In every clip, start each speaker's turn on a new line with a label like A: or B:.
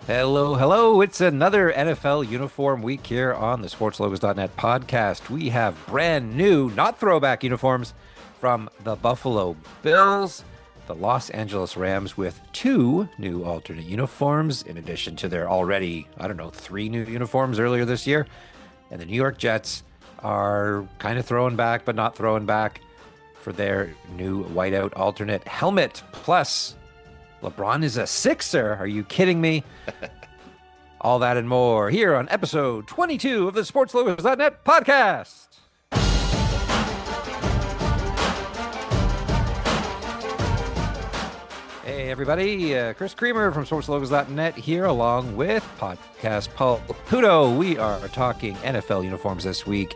A: Hello, hello. It's another NFL uniform week here on the SportsLogos.Net podcast. We have brand new, not throwback uniforms from the Buffalo Bills, the Los Angeles Rams with two new alternate uniforms, in addition to their already, three new uniforms earlier this year. And the New York Jets are kind of throwing back, but not throwing back for their new whiteout alternate helmet. Plus, LeBron is a Sixer. Are you kidding me? All that and more here on episode 22 of the SportsLogos.Net podcast. Hey, everybody. Chris Creamer from SportsLogos.Net here, along with podcast Paul Pudo. We are talking NFL uniforms this week.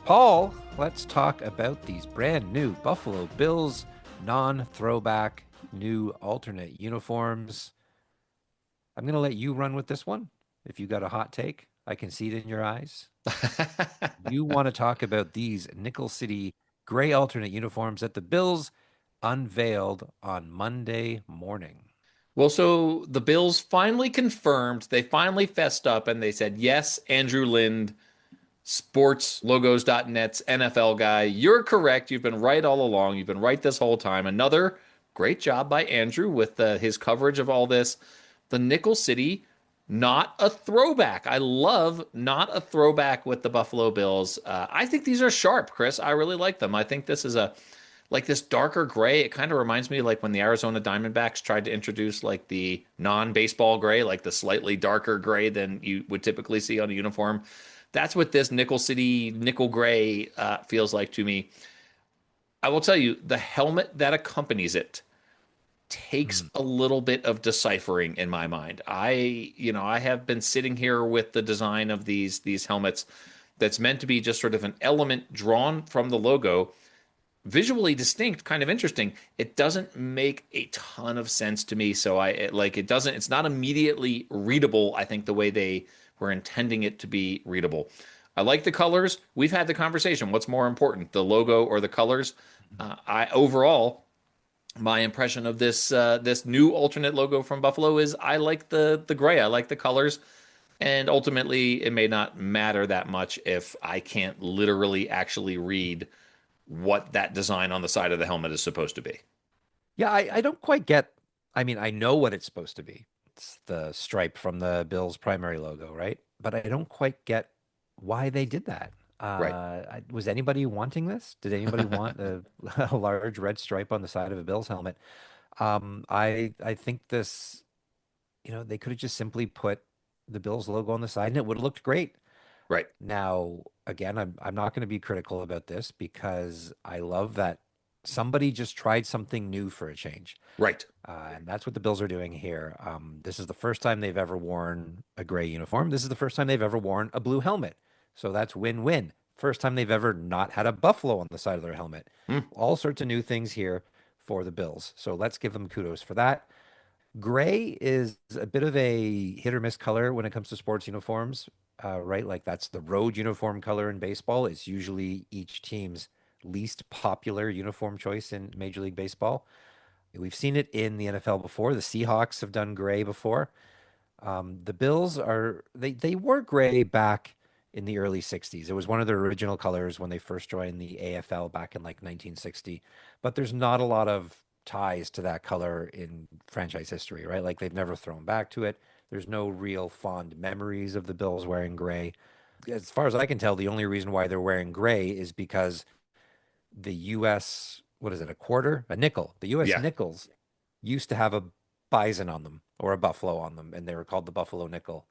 A: Paul, let's talk about these brand new Buffalo Bills non-throwback new alternate uniforms. I'm going to let you run with this one. If you got a hot take, I can see it in your eyes. You want to talk about these Nickel City gray alternate uniforms that the Bills unveiled on Monday morning.
B: Well, so the Bills finally confirmed, they finally fessed up and they said, yes, Andrew Lind, SportsLogos.net's NFL guy, you're correct. You've been right all along. You've been right this whole time. Another great job by Andrew with his coverage of all this. The Nickel City, not a throwback. I love not a throwback with the Buffalo Bills. I think these are sharp, Chris. I really like them. I think this is like this darker gray. It kind of reminds me like when the Arizona Diamondbacks tried to introduce like the non-baseball gray, like the slightly darker gray than you would typically see on a uniform. That's what this Nickel City nickel gray feels like to me. I will tell you, the helmet that accompanies it takes a little bit of deciphering in my mind. I have been sitting here with the design of these helmets that's meant to be just sort of an element drawn from the logo, visually distinct, kind of interesting. It doesn't make a ton of sense to me, so it's not immediately readable, I think, the way they were intending it to be readable. I like the colors. We've had the conversation. What's more important, the logo or the colors? I overall, my impression of this new alternate logo from Buffalo is I like the gray. I like the colors. And ultimately, it may not matter that much if I can't literally actually read what that design on the side of the helmet is supposed to be.
A: Yeah, I don't quite get. I mean, I know what it's supposed to be. It's the stripe from the Bills' primary logo, right? But I don't quite get why they did that.
B: Right.
A: Was anybody wanting this? Did anybody want a large red stripe on the side of a Bills helmet? I think this, they could have just simply put the Bills logo on the side and it would have looked great.
B: Right.
A: Now, again, I'm not going to be critical about this because I love that somebody just tried something new for a change.
B: Right.
A: And that's what the Bills are doing here. This is the first time they've ever worn a gray uniform. This is the first time they've ever worn a blue helmet. So that's win-win. First time they've ever not had a buffalo on the side of their helmet.
B: Mm.
A: All sorts of new things here for the Bills. So let's give them kudos for that. Gray is a bit of a hit or miss color when it comes to sports uniforms, right? Like that's the road uniform color in baseball. It's usually each team's least popular uniform choice in Major League Baseball. We've seen it in the NFL before. The Seahawks have done gray before. The Bills they were gray back in the early 60s. It was one of their original colors when they first joined the AFL back in like 1960. But there's not a lot of ties to that color in franchise history, right? Like they've never thrown back to it. There's no real fond memories of the Bills wearing gray. As far as I can tell, the only reason why they're wearing gray is because the US, what is it, a quarter? A nickel. The US
B: Yeah.
A: nickels used to have a bison on them or a buffalo on them, and they were called the Buffalo Nickel.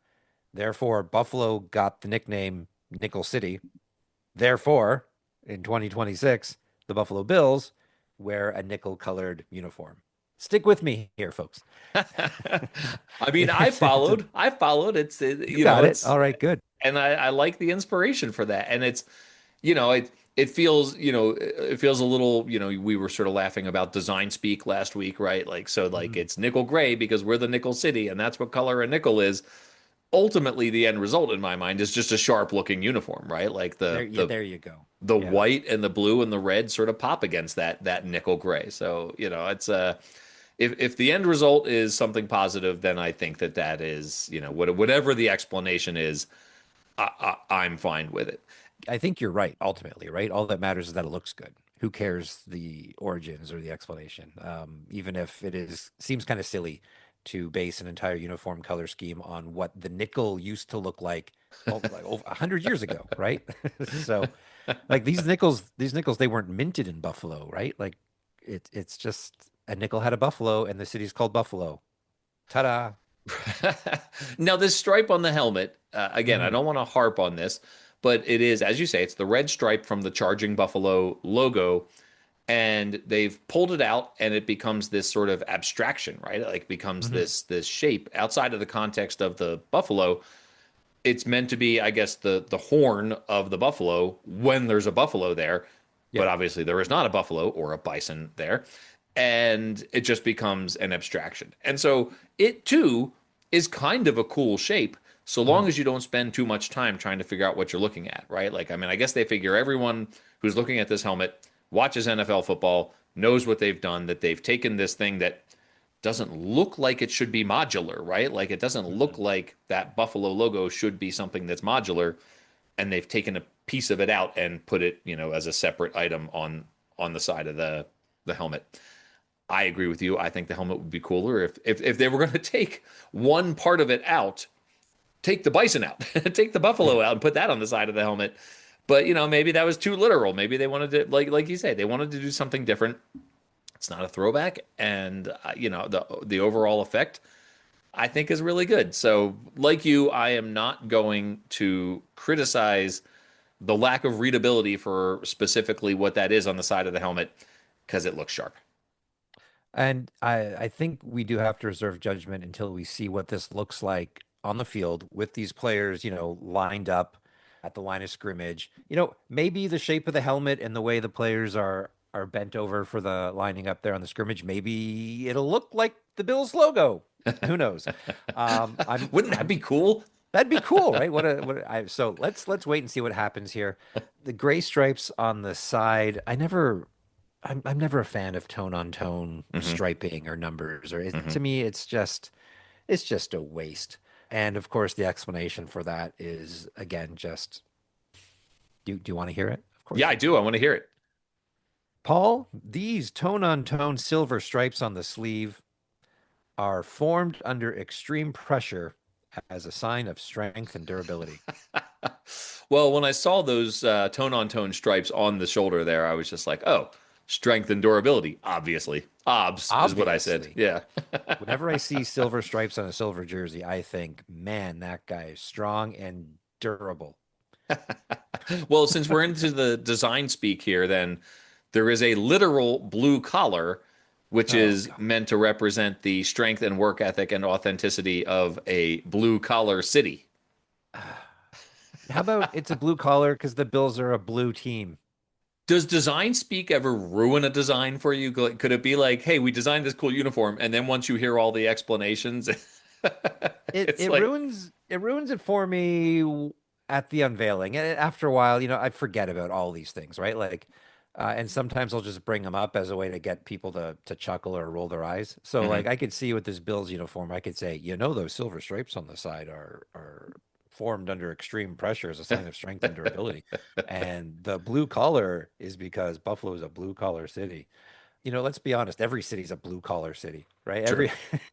A: Therefore, Buffalo got the nickname Nickel City. Therefore, in 2026, the Buffalo Bills wear a nickel colored uniform. Stick with me here, folks.
B: I mean, I
A: It's a,
B: followed. I followed.
A: you got it.
B: It's
A: All right, good.
B: and I like the inspiration for that. And it's, it feels, it feels a little, we were sort of laughing about design speak last week, right? Like, so like
A: Mhm.
B: it's nickel gray because we're the nickel city and that's what color a nickel is. Ultimately, the end result in my mind is just a sharp looking uniform, right? Like
A: There, yeah, there you go.
B: the
A: Yeah.
B: white and the blue and the red sort of pop against that nickel gray. So, it's if the end result is something positive, then I think that that is, whatever the explanation is, I'm fine with it.
A: I think you're right, ultimately, right? All that matters is that it looks good. Who cares the origins or the explanation? Even if it is seems kind of silly to base an entire uniform color scheme on what the nickel used to look like over 100 years ago, right? So, like these nickels, they weren't minted in Buffalo, right? Like it's just a nickel had a buffalo, and the city's called Buffalo. Ta-da!
B: Now, this stripe on the helmet, again, I
A: Hmm.
B: don't want to harp on this, but it is, as you say, it's the red stripe from the Charging Buffalo logo, and they've pulled it out, and it becomes this sort of abstraction, right? It like becomes
A: Hmm.
B: this shape outside of the context of the buffalo. It's meant to be, I guess, the horn of the buffalo when there's a buffalo there, but
A: Yeah.
B: obviously there is not a buffalo or a bison there, and it just becomes an abstraction. And so it too is kind of a cool shape, so long
A: Hmm.
B: as you don't spend too much time trying to figure out what you're looking at, right? Like, I mean, I guess they figure everyone who's looking at this helmet watches NFL football, knows what they've done, that they've taken this thing that doesn't look like it should be modular, right? Like it doesn't look
A: Hmm.
B: like that Buffalo logo should be something that's modular, and they've taken a piece of it out and put it, as a separate item on the side of the helmet. I agree with you. I think the helmet would be cooler if they were going to take one part of it out, take the bison out, take the
A: Yeah.
B: buffalo out, and put that on the side of the helmet. But maybe that was too literal. Maybe they wanted to, like you say, they wanted to do something different. It's not a throwback, and the overall effect I think is really good. So, like you, I am not going to criticize the lack of readability for specifically what that is on the side of the helmet because it looks sharp.
A: And I think we do have to reserve judgment until we see what this looks like on the field with these players, lined up at the line of scrimmage. Maybe the shape of the helmet and the way the players are bent over for the lining up there on the scrimmage, maybe it'll look like the Bills logo. Who knows? I'm
B: Wouldn't that
A: I'm
B: be cool?
A: That'd be cool, right? So let's wait and see what happens here. The gray stripes on the side, I'm never a fan of tone on tone
B: Hmm.
A: striping or numbers
B: Hmm.
A: to me it's just a waste. And of course the explanation for that is again just do you want to hear it? Of
B: Yeah,
A: course
B: I
A: you do.
B: do. I want to hear it.
A: Paul, these tone on tone silver stripes on the sleeve are formed under extreme pressure as a sign of strength and durability.
B: Well, when I saw those tone on tone stripes on the shoulder there, I was just like, oh, strength and durability, obviously. OBS is what I said.
A: Obviously,
B: Yeah.
A: whenever I see silver stripes on a silver jersey, I think, man, that guy is strong and durable.
B: Well, since we're into the design speak here, then there is a literal blue collar, which
A: Oh
B: is
A: God.
B: meant to represent the strength and work ethic and authenticity of a blue collar city.
A: How about it's a blue collar because the Bills are a blue team?
B: Does design speak ever ruin a design for you? Could it be like, hey, we designed this cool uniform, and then once you hear all the explanations,
A: It
B: it's
A: it
B: like,
A: ruins it for me at the unveiling. And after a while, I forget about all these things, right? Like, and sometimes I'll just bring them up as a way to get people to chuckle or roll their eyes. So like
B: mhm.
A: I could see with this Bills uniform, I could say, those silver stripes on the side are formed under extreme pressure as a sign of strength and durability. And the blue collar is because Buffalo is a blue collar city. Let's be honest, every city's a blue collar city, right?
B: True,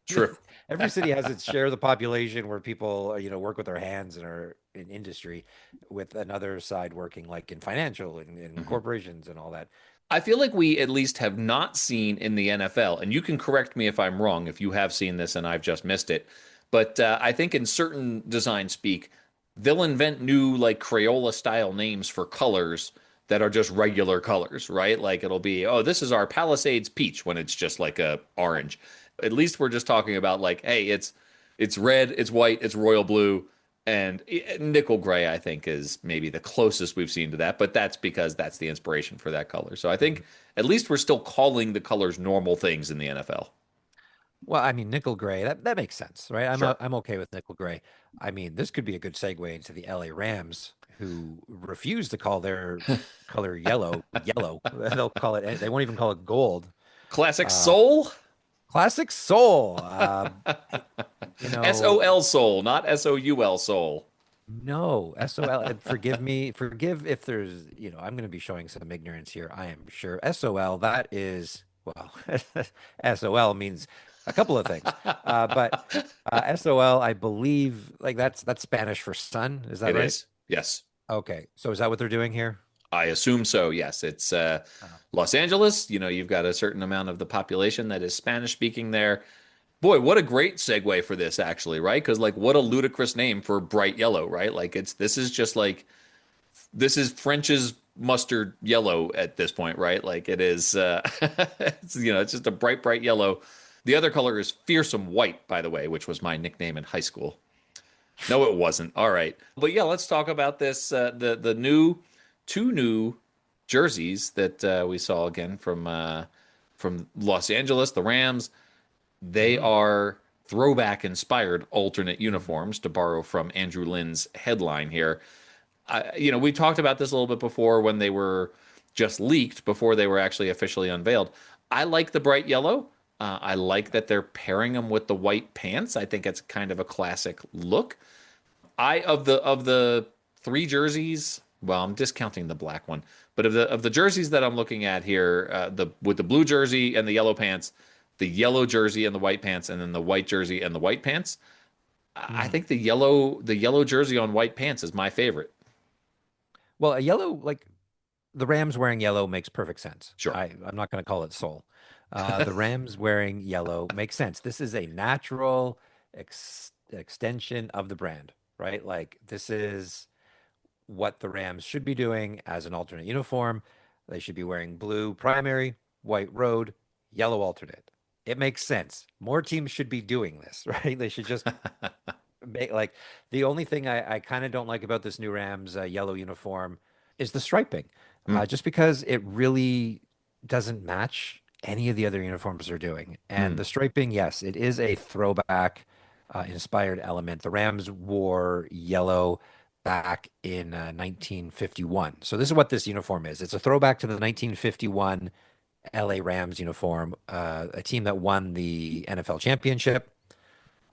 B: true.
A: Every city has its share of the population where people, work with their hands and are in industry, with another side working like in financial and
B: Mhm.
A: corporations and all that.
B: I feel like we at least have not seen in the NFL, and you can correct me if I'm wrong, if you have seen this and I've just missed it. But I think in certain design speak, they'll invent new like Crayola style names for colors that are just regular colors, right? Like it'll be, oh, this is our Palisades peach when it's just like a orange. At least we're just talking about like, hey, it's red, it's white, it's royal blue, and nickel gray, I think, is maybe the closest we've seen to that, but that's because that's the inspiration for that color. So I
A: Mhm.
B: think at least we're still calling the colors normal things in the NFL.
A: Well, I mean, nickel gray, that makes sense, right?
B: Sure.
A: I'm okay with nickel gray. I mean, this could be a good segue into the LA Rams, who refuse to call their color yellow yellow. They'll call it, they won't even call it gold.
B: Classic
A: Uh,
B: soul.
A: Classic Soul. You know,
B: SOL Soul, not SOUL Soul.
A: no, SOL. And forgive me, forgive if there's, I'm going to be showing some ignorance here. I am sure. SOL, that is, well, SOL means a couple of things. But SOL, I believe, like that's Spanish for sun. Is that
B: It
A: right?
B: is. Yes.
A: Okay. So is that what they're doing here?
B: I assume so. Yes. It's
A: Oh.
B: Los Angeles. You've got a certain amount of the population that is Spanish speaking there. Boy, what a great segue for this, actually, right? Because, like, what a ludicrous name for bright yellow, right? Like, this is just like, this is French's mustard yellow at this point, right? Like, it is, it's just a bright, bright yellow. The other color is fearsome white, by the way, which was my nickname in high school. No, it wasn't. All right, but yeah, let's talk about this. The new two new jerseys that we saw again from Los Angeles, the Rams. They
A: Hmm.
B: are throwback inspired alternate uniforms, to borrow from Andrew Lynn's headline here. We talked about this a little bit before when they were just leaked, before they were actually officially unveiled. I like the bright yellow. I like that they're pairing them with the white pants. I think it's kind of a classic look. I of the three jerseys, well, I'm discounting the black one, but of the jerseys that I'm looking at here, the with the blue jersey and the yellow pants, the yellow jersey and the white pants, and then the white jersey and the white pants. I
A: Hmm.
B: think the yellow jersey on white pants is my favorite.
A: Well, a yellow, like the Rams wearing yellow makes perfect sense.
B: Sure.
A: I'm not going to call it soul. The Rams wearing yellow makes sense. This is a natural extension of the brand, right? Like this is what the Rams should be doing as an alternate uniform. They should be wearing blue primary, white road, yellow alternate. It makes sense. More teams should be doing this, right? They should just like the only thing I kind of don't like about this new Rams yellow uniform is the striping,
B: Mm,
A: just because it really doesn't match any of the other uniforms they're doing. And
B: mm,
A: the striping, yes, it is a throwback inspired element. The Rams wore yellow back in 1951. So this is what this uniform is. It's a throwback to the 1951 LA Rams uniform, a team that won the NFL championship.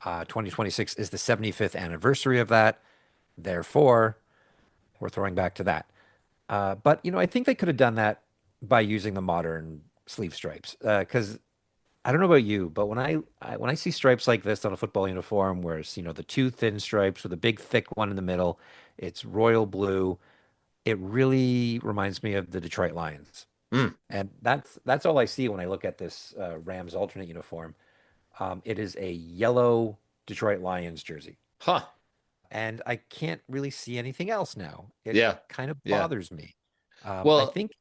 A: 2026 is the 75th anniversary of that. Therefore, we're throwing back to that. But I think they could have done that by using the modern sleeve stripes. Because I don't know about you, but when I see stripes like this on a football uniform, where it's the two thin stripes with a big thick one in the middle, it's royal blue. It really reminds me of the Detroit Lions,
B: mm.
A: and that's all I see when I look at this Rams alternate uniform. It is a yellow Detroit Lions jersey.
B: Huh.
A: And I can't really see anything else now. It
B: Yeah.
A: kind of
B: Yeah.
A: bothers me. I
B: Well,
A: think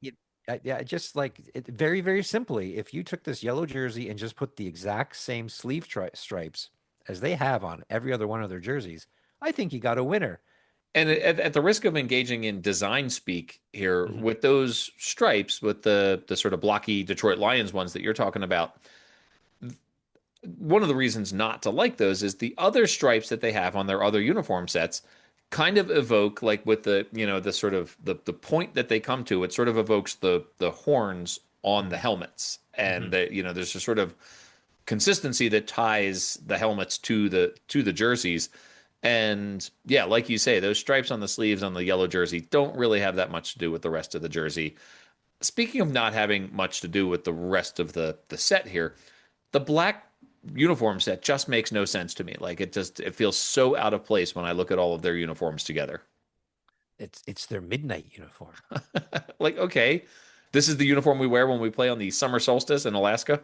A: yeah, just like it, very, very simply, if you took this yellow jersey and just put the exact same sleeve stripes as they have on every other one of their jerseys, I think you got a winner.
B: and at the risk of engaging in design speak here,
A: Mhm.
B: with those stripes, with the sort of blocky Detroit Lions ones that you're talking about, one of the reasons not to like those is the other stripes that they have on their other uniform sets kind of evoke, like with the sort of the point that they come to, it sort of evokes the horns on the
A: Mhm.
B: helmets, and
A: Mhm.
B: there's a sort of consistency that ties the helmets to the jerseys. And yeah, like you say, those stripes on the sleeves on the yellow jersey don't really have that much to do with the rest of the jersey. Speaking of not having much to do with the rest of the set here, the black uniform set just makes no sense to me. Like, it feels so out of place when I look at all of their uniforms together.
A: It's their midnight uniform.
B: Like, okay, this is the uniform we wear when we play on the summer solstice in Alaska.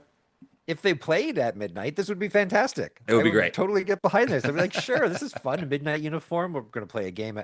A: If they played at midnight, this would be fantastic.
B: It would
A: I
B: be
A: would
B: great.
A: totally get behind this. I'd be like, sure, this is fun. Midnight uniform. We're going to play a game.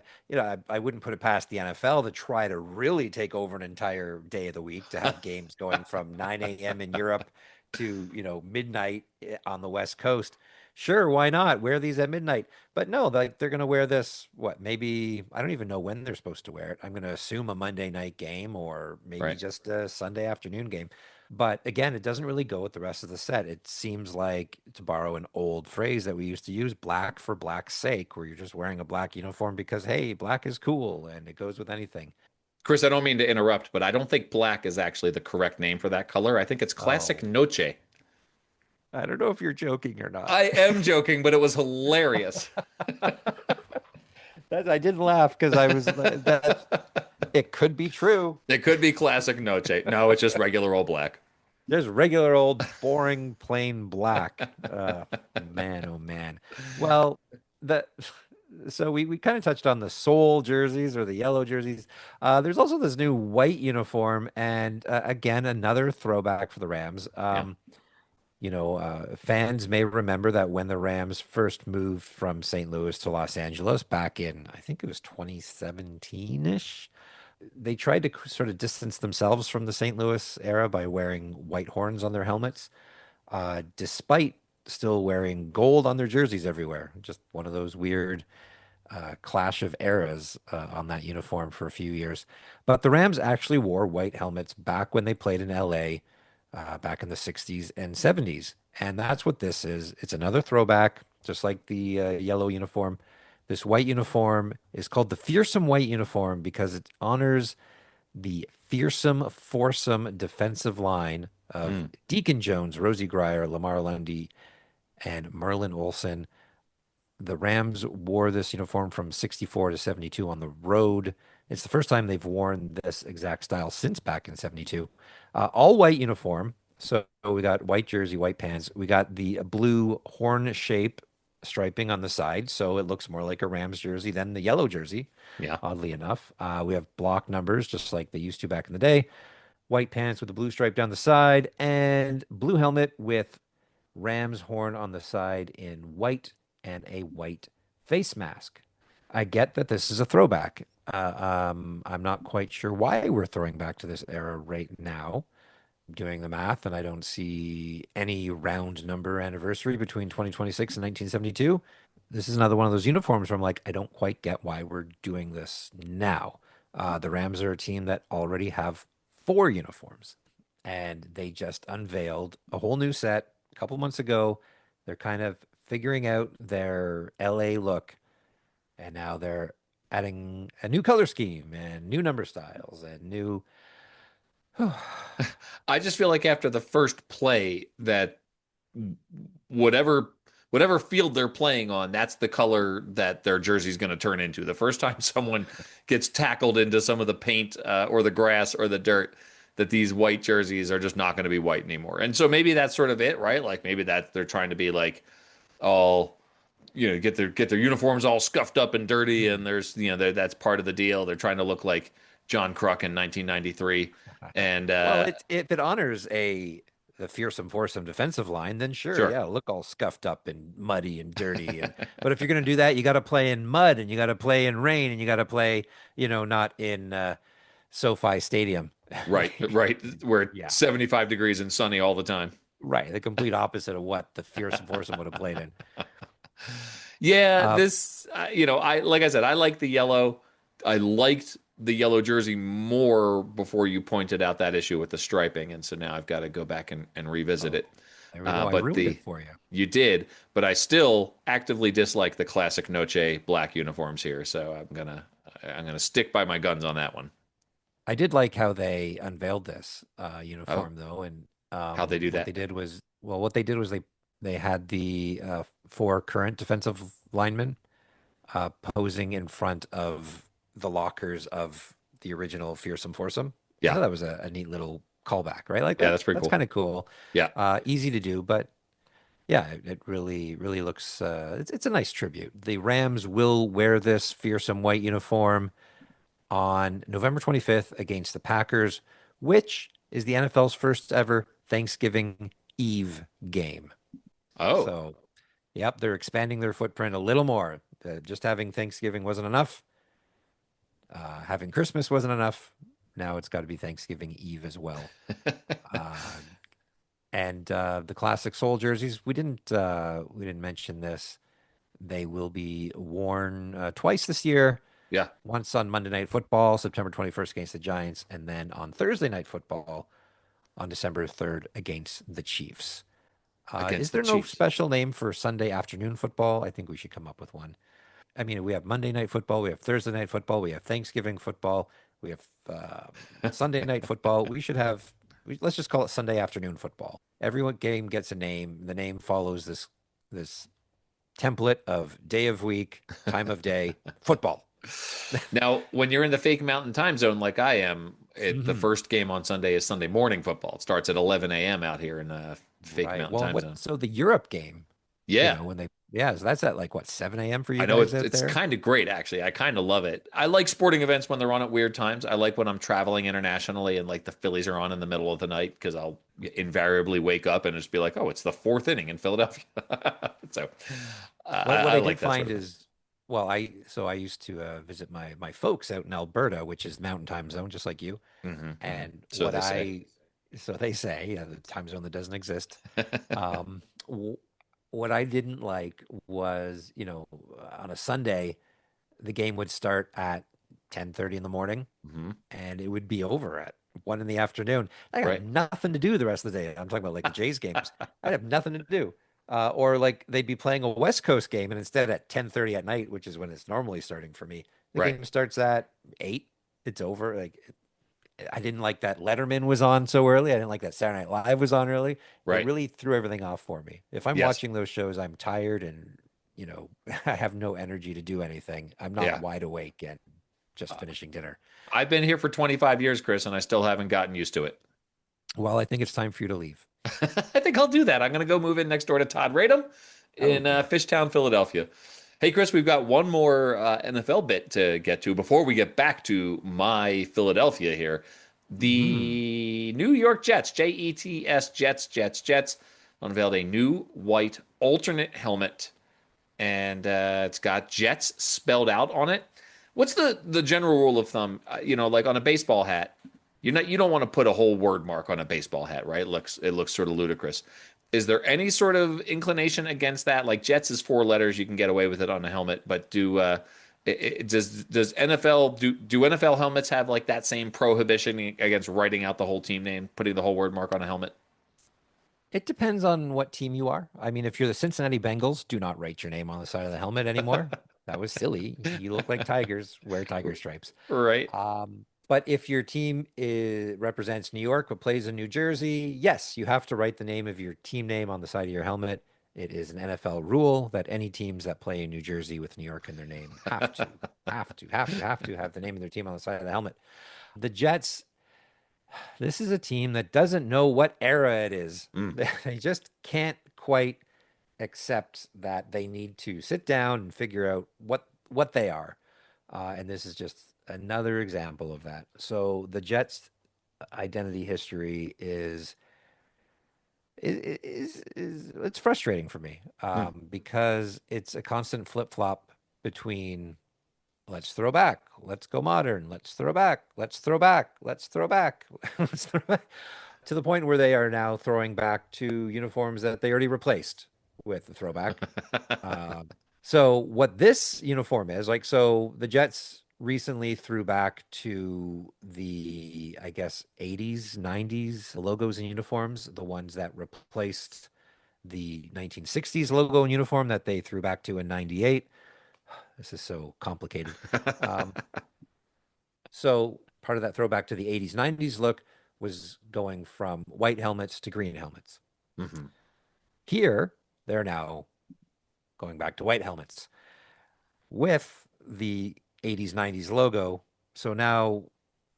A: I wouldn't put it past the NFL to try to really take over an entire day of the week to have games going from 9 a.m. in Europe to, midnight on the West Coast. Sure, why not? Wear these at midnight. But no, like they're going to wear this, what, maybe, I don't even know when they're supposed to wear it. I'm going to assume a Monday night game or maybe
B: Right.
A: just a Sunday afternoon game. But again, it doesn't really go with the rest of the set. It seems like, to borrow an old phrase that we used to use, black for black's sake, where you're just wearing a black uniform because, hey, black is cool and it goes with anything.
B: Chris, I don't mean to interrupt, but I don't think black is actually the correct name for that color. I think it's classic
A: Oh,
B: noche.
A: I don't know if you're joking or not.
B: I am joking, but it was hilarious.
A: That I did laugh because I was that it could be true.
B: It could be classic Noche. No, it's just regular old black.
A: There's regular old boring plain black. Man, oh man. Well, the so we kind of touched on the soul jerseys or the yellow jerseys. There's also this new white uniform, and again another throwback for the Rams.
B: Yeah.
A: Fans may remember that when the Rams first moved from St. Louis to Los Angeles back in, I think it was 2017-ish, they tried to sort of distance themselves from the St. Louis era by wearing white horns on their helmets, despite still wearing gold on their jerseys everywhere. Just one of those weird clash of eras on that uniform for a few years. But the Rams actually wore white helmets back when they played in LA back in the 60s and 70s. And that's what this is. It's another throwback, just like the yellow uniform. This white uniform is called the Fearsome White Uniform because it honors the fearsome foursome defensive line of
B: Mm,
A: Deacon Jones, Rosie Grier, Lamar Lundy, and Merlin Olsen. The Rams wore this uniform from 64 to 72 on the road. It's the first time they've worn this exact style since back in 72. All white uniform. So we got white jersey, white pants. We got the blue horn shape striping on the side. So it looks more like a Rams jersey than the yellow jersey,
B: yeah.
A: oddly enough. We have block numbers, just like they used to back in the day. White pants with the blue stripe down the side, and blue helmet with ram's horn on the side in white and a white face mask. I get that this is a throwback. I'm not quite sure why we're throwing back to this era right now. Doing the math, and I don't see any round number anniversary between 2026 and 1972. This is another one of those uniforms where I'm like, I don't quite get why we're doing this now. The Rams are a team that already have four uniforms, and they just unveiled a whole new set a couple months ago. They're kind of figuring out their LA look, and now they're adding a new color scheme and new number styles and new.
B: I just feel like after the first play that whatever whatever field they're playing on, that's the color that their jersey's going to turn into. The first time someone gets tackled into some of the paint or the grass or the dirt, that these white jerseys are just not going to be white anymore. And so maybe that's sort of it, right? Like maybe that they're trying to be like all get their uniforms all scuffed up and dirty, and there's that's part of the deal. They're trying to look like John Kruk in 1993, and
A: Well, if it honors the fearsome foursome defensive line, then sure,
B: sure,
A: yeah, look all scuffed up and muddy and dirty. But if you're gonna do that, you got to play in mud and you got to play in rain and you got to play, not in SoFi Stadium.
B: right, right, where it's
A: Yeah,
B: 75 degrees and sunny all the time.
A: right. The complete opposite of what the fearsome foursome would have played in.
B: Yeah,
A: Uh,
B: this, I like I said, I like the yellow. I liked the yellow jersey more before you pointed out that issue with the striping, and so now I've got to go back and revisit
A: oh,
B: it.
A: there we go. I
B: But
A: ruined
B: the
A: it for you.
B: you did, but I still actively dislike the classic Noche black uniforms here, so I'm gonna stick by my guns on that one.
A: I did like how they unveiled this
B: Oh,
A: uniform though, and
B: how'd they do
A: what
B: that?
A: they did was what they did was they had the four current defensive linemen posing in front of the lockers of the original Fearsome Foursome. I
B: Yeah,
A: thought that was a neat little callback, right? Like
B: yeah, that's pretty
A: that's
B: cool.
A: kind of cool.
B: Yeah.
A: Easy to do, but yeah, it really really looks it's a nice tribute. The Rams will wear this fearsome white uniform on November 25th against the Packers, which is the NFL's first ever Thanksgiving Eve game.
B: Oh,
A: So, yep, they're expanding their footprint a little more. Just having Thanksgiving wasn't enough. Having Christmas wasn't enough. Now it's got to be Thanksgiving Eve as well. Uh, and the classic soul jerseys, we didn't mention this. They will be worn twice this year.
B: yeah,
A: Once on Monday Night Football, September 21st against the Giants, and then on Thursday Night Football on December 3rd against the Chiefs. Is
B: against the
A: there no
B: Chiefs.
A: special name for Sunday afternoon football? I think we should come up with one. I mean, we have Monday Night Football, we have Thursday Night Football, we have Thanksgiving football, we have Sunday Night Football. We should have. let's just call it Sunday afternoon football. Every game gets a name. The name follows this template of day of week, time of day, football.
B: Now, when you're in the fake mountain time zone like I am, the
A: Mhm.
B: first game on Sunday is Sunday morning football. It starts at 11 a.m. out here in the fake
A: Right.
B: mountain
A: Well,
B: time zone.
A: so the Europe game,
B: Yeah,
A: when they, yeah, so that's at like what, 7 a.m. for
B: I
A: you
B: know
A: guys
B: it's
A: out
B: it's
A: there?
B: kind of great actually. I kind of love it. I like sporting events when they're on at weird times. I like when I'm traveling internationally and like the Phillies are on in the middle of the night because I'll invariably wake up and just be like, "Oh, it's the fourth inning in Philadelphia." So
A: What
B: I
A: I
B: like
A: did
B: that sort
A: find
B: of thing.
A: is, well, I used to visit my folks out in Alberta, which is mountain time zone, just like you. And
B: So they say.
A: so they say, the time zone that doesn't exist. Um, w what I didn't like was, on a Sunday, the game would start at 10:30 in the morning
B: Hmm.
A: and it would be over at 1 in the afternoon. I have
B: Right.
A: nothing to do the rest of the day. I'm talking about like the Jays games. I'd have nothing to do. Or like they'd be playing a West Coast game and instead at 10:30 at night, which is when it's normally starting for me, the
B: Right.
A: game starts at 8. It's over. Like I didn't like that Letterman was on so early. I didn't like that Saturday Night Live was on early. It
B: Right.
A: really threw everything off for me. If I'm
B: Yes.
A: watching those shows, I'm tired and, I have no energy to do anything. I'm not
B: Yeah.
A: wide awake and just finishing dinner.
B: I've been here for 25 years, Chris, and I still haven't gotten used to it.
A: Well, I think it's time for you to leave.
B: I think I'll do that. I'm going to go move in next door to Todd Radom
A: Oh,
B: in
A: good.
B: Fishtown, Philadelphia. Hey, Chris, we've got one more NFL bit to get to before we get back to my Philadelphia here.
A: Hmm.
B: The New York Jets, Jets, unveiled a new white alternate helmet, and it's got Jets spelled out on it. What's the general rule of thumb? Like on a baseball hat, you don't want to put a whole word mark on a baseball hat, right? It looks sort of ludicrous. Is there any sort of inclination against that? Like Jets is 4 letters, you can get away with it on a helmet, but does NFL do NFL helmets have like that same prohibition against writing out the whole team name, putting the whole word mark on a helmet?
A: It depends on what team you are. I mean, if you're the Cincinnati Bengals, do not write your name on the side of the helmet anymore. That was silly. You look like tigers, wear tiger stripes.
B: Right,
A: But if your team represents New York but plays in New Jersey, yes, you have to write the name of your team name on the side of your helmet. It is an NFL rule that any teams that play in New Jersey with New York in their name have to have the name of their team on the side of the helmet. The Jets, this is a team that doesn't know what era it is.
B: mm.
A: They just can't quite accept that they need to sit down and figure out what they are. And this is just another example of that. So the Jets' identity history is it's frustrating for me
B: Mm.
A: because it's a constant flip-flop between let's throw back, let's go modern, let's throw back, let's throw back, let's throw back, let's throw back, to the point where they are now throwing back to uniforms that they already replaced with the throwback. Um, so what this uniform is like, so the Jets recently threw back to the, I guess, 80s, 90s logos and uniforms, the ones that replaced the 1960s logo and uniform that they threw back to in 98. This is so complicated. Um, so part of that throwback to the 80s, 90s look was going from white helmets to green helmets.
B: Mhm.
A: Here, they're now going back to white helmets with the 80s, 90s logo. So now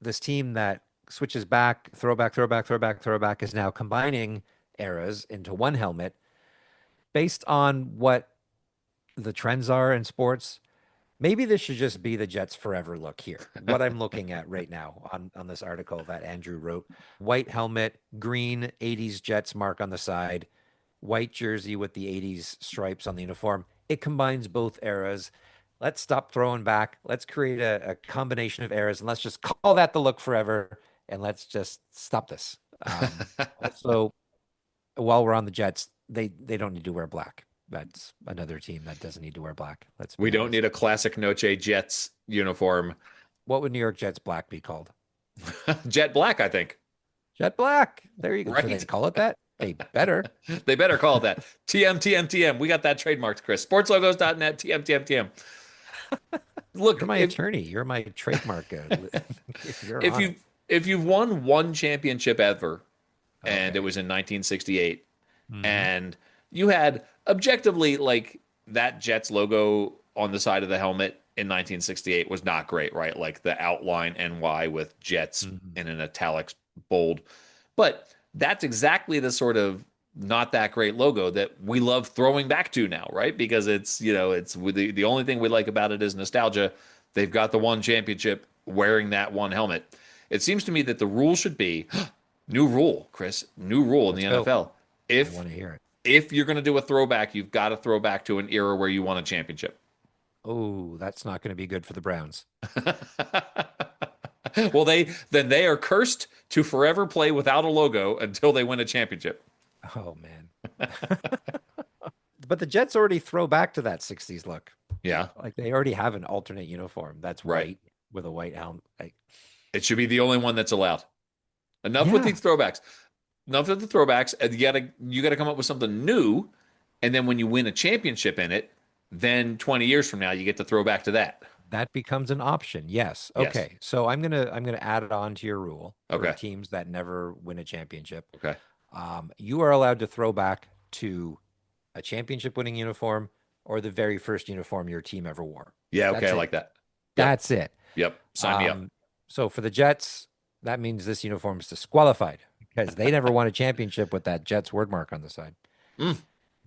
A: this team that switches back, throwback is now combining eras into one helmet based on what the trends are in sports. Maybe this should just be the Jets forever look here. What I'm looking at right now on this article that Andrew wrote. White helmet, green 80s Jets mark on the side, white jersey with the 80s stripes on the uniform. It combines both eras. Let's stop throwing back. Let's create a combination of eras and let's just call that the look forever and let's just stop this. Also, while we're on the Jets, they don't need to wear black. That's another team that doesn't need to wear black. Let's
B: We
A: be
B: don't
A: honest.
B: need a classic Noche Jets uniform.
A: What would New York Jets black be called?
B: Jet black, I think.
A: Jet black. There you go. Should they
B: Right?
A: call it that? They better.
B: They better call it that. TM. We got that trademarked, Chris. SportsLogos.Net, TM.
A: You're
B: Look,
A: my
B: if
A: attorney. You're my trademark. You're
B: if
A: on it.
B: you if you've won one championship ever and it
A: Okay.
B: was in 1968.
A: Hmm.
B: And you had objectively like that Jets logo on the side of the helmet in 1968 was not great, right? Like the outline NY with Jets
A: Hmm.
B: in an italics bold. But that's exactly the sort of not that great logo that we love throwing back to now, right? Because it's, it's the only thing we like about it is nostalgia. They've got the one championship wearing that one helmet. It seems to me that the rule should be new rule, Chris, new rule in
A: Let's
B: the
A: go.
B: NFL.
A: I
B: If
A: want to hear it.
B: if you're going to do a throwback, you've got to throw back to an era where you won a championship.
A: Oh, that's not going to be good for the Browns.
B: Well, they are cursed to forever play without a logo until they win a championship.
A: Oh man. But the Jets already throw back to that 60s look.
B: Yeah,
A: Like they already have an alternate uniform that's
B: right.
A: white with a white helmet. Like,
B: It should be the only one that's allowed. Enough with
A: yeah,
B: these throwbacks. Enough with the throwbacks. You gotta come up with something new, and then when you win a championship in it, then 20 years from now you get to throw back to that.
A: that becomes an option. Yes.
B: Yes.
A: Okay. So I'm gonna add it on to your rule for
B: Okay.
A: teams that never win a championship.
B: Okay.
A: You are allowed to throw back to a championship winning uniform or the very first uniform your team ever wore.
B: Yeah. Okay.
A: That's
B: I
A: it.
B: like that. Yep.
A: That's it.
B: Yep. Sign me up.
A: Um, so for the Jets, that means this uniform is disqualified because they never won a championship with that Jets word mark on the side.
B: Mm.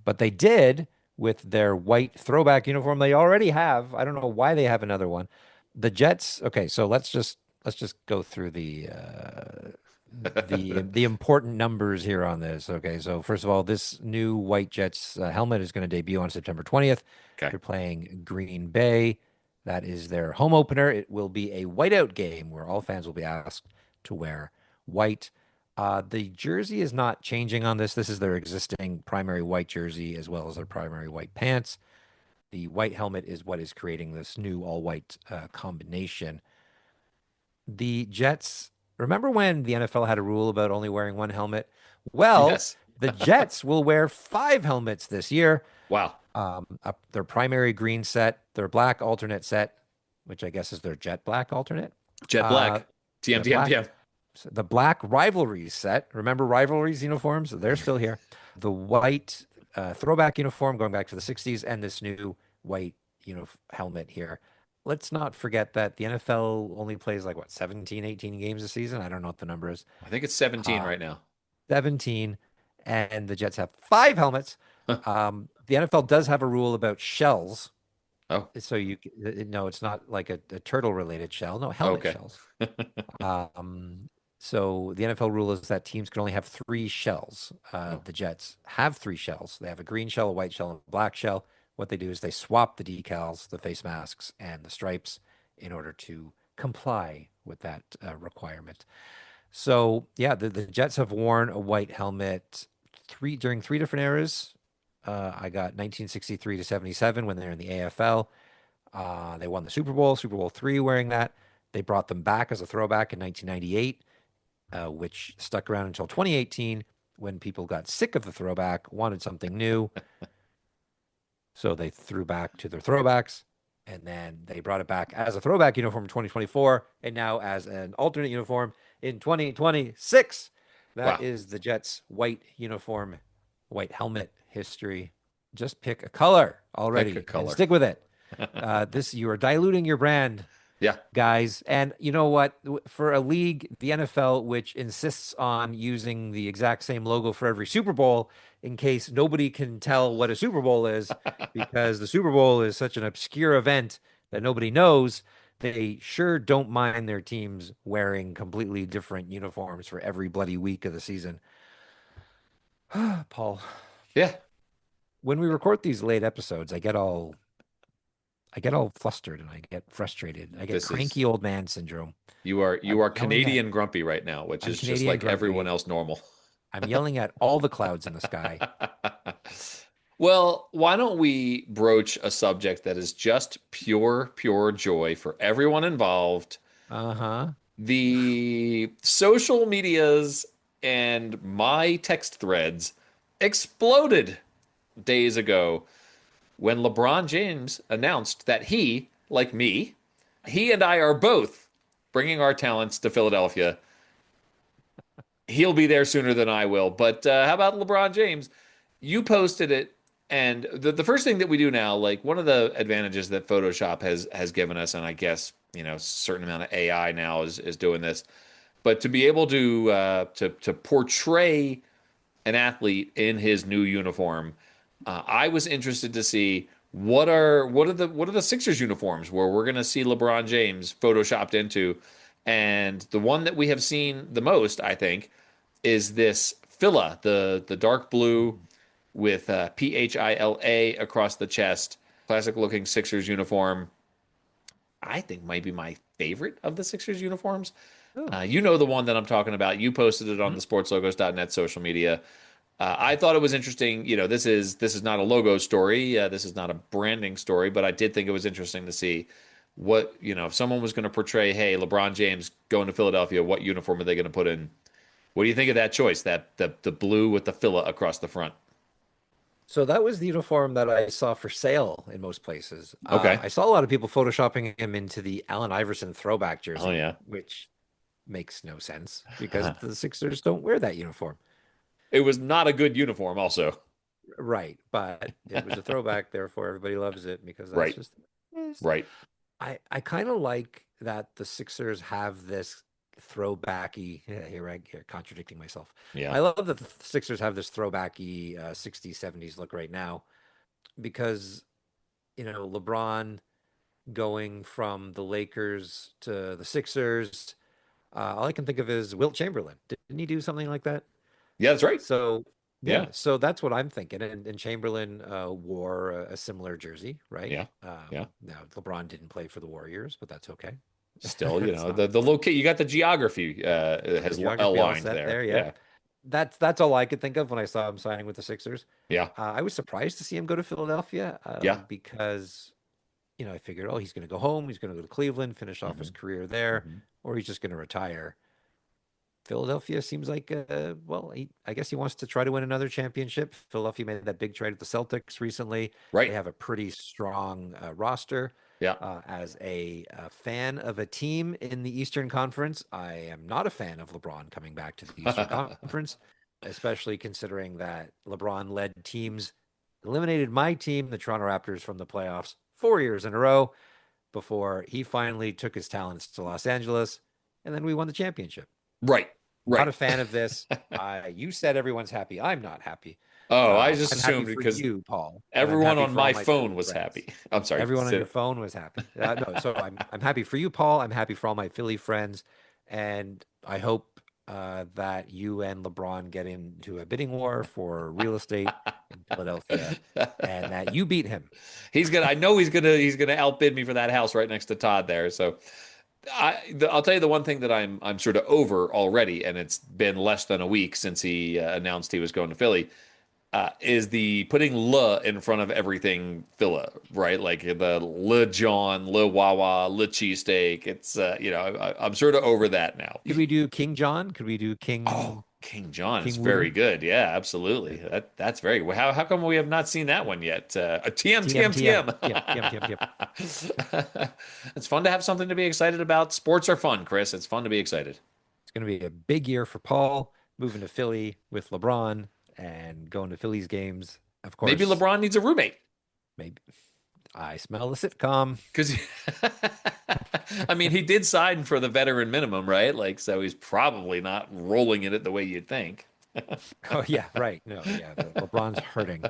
A: But they did with their white throwback uniform they already have. I don't know why they have another one. The Jets, okay, so let's just go through the important numbers here on this. Okay, so first of all, this new white Jets helmet is going to debut on September 20th.
B: Okay.
A: They're playing Green Bay. That is their home opener. It will be a whiteout game where all fans will be asked to wear white. The jersey is not changing on this. This is their existing primary white jersey as well as their primary white pants. The white helmet is what is creating this new all white combination. The Jets, remember when the NFL had a rule about only wearing one helmet? Well,
B: Yes.
A: the Jets will wear five helmets this year.
B: Wow.
A: Their primary green set, their black alternate set, which I guess is their jet black alternate.
B: Jet
A: Uh,
B: black. TM
A: Jet
B: TM
A: black.
B: TM.
A: The black rivalries set. Remember rivalries uniforms? They're still here. The white throwback uniform going back to the 60s and this new white, helmet here. Let's not forget that the NFL only plays like what, 17, 18 games a season? I don't know what the number is.
B: I think it's 17
A: Uh,
B: right now.
A: 17, and the Jets have five helmets. The NFL does have a rule about shells.
B: Oh,
A: So no, it's not like a turtle related shell. No, helmet
B: okay.
A: shells. So the NFL rule is that teams can only have three shells.
B: Oh,
A: The Jets have three shells. They have a green shell, a white shell, and a black shell. What they do is they swap the decals, the face masks, and the stripes in order to comply with that requirement. So yeah, the Jets have worn a white helmet during three different eras. I got 1963 to 77 when they're in the AFL. They won the Super Bowl three wearing that. They brought them back as a throwback in 1998, which stuck around until 2018 when people got sick of the throwback, wanted something new. So they threw back to their throwbacks, and then they brought it back as a throwback uniform in 2024, and now as an alternate uniform in 2026. That
B: wow.
A: is the Jets' white uniform, white helmet history. Just pick a color
B: Pick a
A: already and
B: color.
A: stick with it. This you are diluting your brand,
B: Yeah.
A: guys. And you know what? For a league, the NFL, which insists on using the exact same logo for every Super Bowl in case nobody can tell what a Super Bowl is, because the Super Bowl is such an obscure event that nobody knows, they sure don't mind their teams wearing completely different uniforms for every bloody week of the season. Paul,
B: Yeah.
A: when we record these late episodes, I get all flustered and I get frustrated. I get
B: This is
A: cranky old man syndrome.
B: you
A: I'm
B: are
A: yelling at
B: Canadian grumpy right now, which
A: I'm
B: is just
A: Canadian
B: like everyone
A: grumpy.
B: else normal.
A: I'm yelling at all the clouds in the sky.
B: Well, why don't we broach a subject that is just pure joy for everyone involved?
A: Uh-huh.
B: The social medias and my text threads exploded days ago when LeBron James announced that he, like me, he and I are both bringing our talents to Philadelphia. He'll be there sooner than I will. But how about LeBron James? You posted it, and the first thing that we do now, like one of the advantages that Photoshop has given us, and I guess certain amount of AI now is doing this, but to be able to portray an athlete in his new uniform, I was interested to see what are the Sixers uniforms where we're going to see LeBron James photoshopped into, and the one that we have seen the most, I think, is this Phila, the dark blue with Phila across the chest, classic looking Sixers uniform. I think might be my favorite of the Sixers uniforms.
A: Oh.
B: You know the one that I'm talking about. You posted it on
A: Mhm.
B: the SportsLogos.Net social media. I thought it was interesting. This is not a logo story. This is not a branding story, but I did think it was interesting to see what if someone was going to portray, hey, LeBron James going to Philadelphia, what uniform are they going to put in? What do you think of that choice? That the blue with the Phila across the front.
A: So that was the uniform that I saw for sale in most places.
B: Okay.
A: I saw a lot of people photoshopping him into the Allen Iverson throwback
B: Oh
A: jersey,
B: yeah.
A: which makes no sense because the Sixers don't wear that uniform.
B: It was not a good uniform. Also,
A: Right, but it was a throwback, therefore everybody loves it because that's
B: right,
A: just is.
B: right.
A: I kind of like that the Sixers have this throwbacky. Yeah, here contradicting myself.
B: Yeah,
A: I love that the Sixers have this throwbacky 60s, 70s look right now because LeBron going from the Lakers to the Sixers. All I can think of is Wilt Chamberlain. Didn't he do something like that?
B: yeah. That's right.
A: So
B: Yeah,
A: yeah, so that's what I'm thinking. And Chamberlain wore a similar jersey, right?
B: yeah, yeah.
A: Now LeBron didn't play for the Warriors, but that's okay.
B: Still,
A: It's not
B: the locate. You got the geography
A: got the
B: has
A: geography all
B: aligned
A: set
B: there.
A: there.
B: Yeah,
A: Yep. That's all I could think of when I saw him signing with the Sixers.
B: yeah,
A: I was surprised to see him go to Philadelphia
B: yeah.
A: because I figured, oh, he's going to go home, he's going to go to Cleveland, finish off his
B: Hmm.
A: career there,
B: Hmm.
A: or he's just going to retire. Philadelphia seems like, well, I guess he wants to try to win another championship. Philadelphia made that big trade with the Celtics recently. They
B: Right.
A: have a pretty strong roster.
B: Yeah.
A: As a fan of a team in the Eastern Conference, I am not a fan of LeBron coming back to the Eastern Conference, especially considering that LeBron led teams, eliminated my team, the Toronto Raptors, from the playoffs 4 years in a row before he finally took his talents to Los Angeles, and then we won the championship.
B: Right.
A: Not
B: Right.
A: a fan of this. You said everyone's happy. I'm not happy.
B: Oh, I just
A: I'm happy
B: assumed
A: for
B: because
A: you, Paul, and I'm
B: everyone
A: happy
B: on
A: for all
B: my
A: my
B: phone
A: Philly
B: was
A: friends.
B: happy. I'm sorry.
A: Everyone on your phone was happy. No, so I'm happy for you, Paul. I'm happy for all my Philly friends, and I hope that you and LeBron get into a bidding war for real estate in Philadelphia, and that you beat him.
B: He's gonna. I know he's gonna outbid me for that house right next to Todd there. So I'll tell you the one thing that I'm sort of over already, and it's been less than a week since he announced he was going to Philly. Is the putting "le" in front of everything Phila, right? Like the Le John, Le Wawa, Le Cheesesteak. It's I'm sort of over that now.
A: Could we do King John? Could we do
B: Oh, King John is
A: King
B: very
A: Louis?
B: good. Yeah, absolutely. That's very. Well, how come we have not seen that one yet? A TM
A: TM
B: TM
A: TM.
B: TM.
A: Yep, TM TM TM.
B: It's fun to have something to be excited about. Sports are fun, Chris. It's fun to be excited.
A: It's going to be a big year for Paul, moving to Philly with LeBron and going to Phillies games. Of
B: Maybe
A: course,
B: LeBron needs a roommate
A: maybe I smell the sitcom.
B: because, I mean, he did sign for the veteran minimum, right? Like, so he's probably not rolling in it the way you'd think.
A: Oh yeah, right. No, yeah, the LeBron's hurting.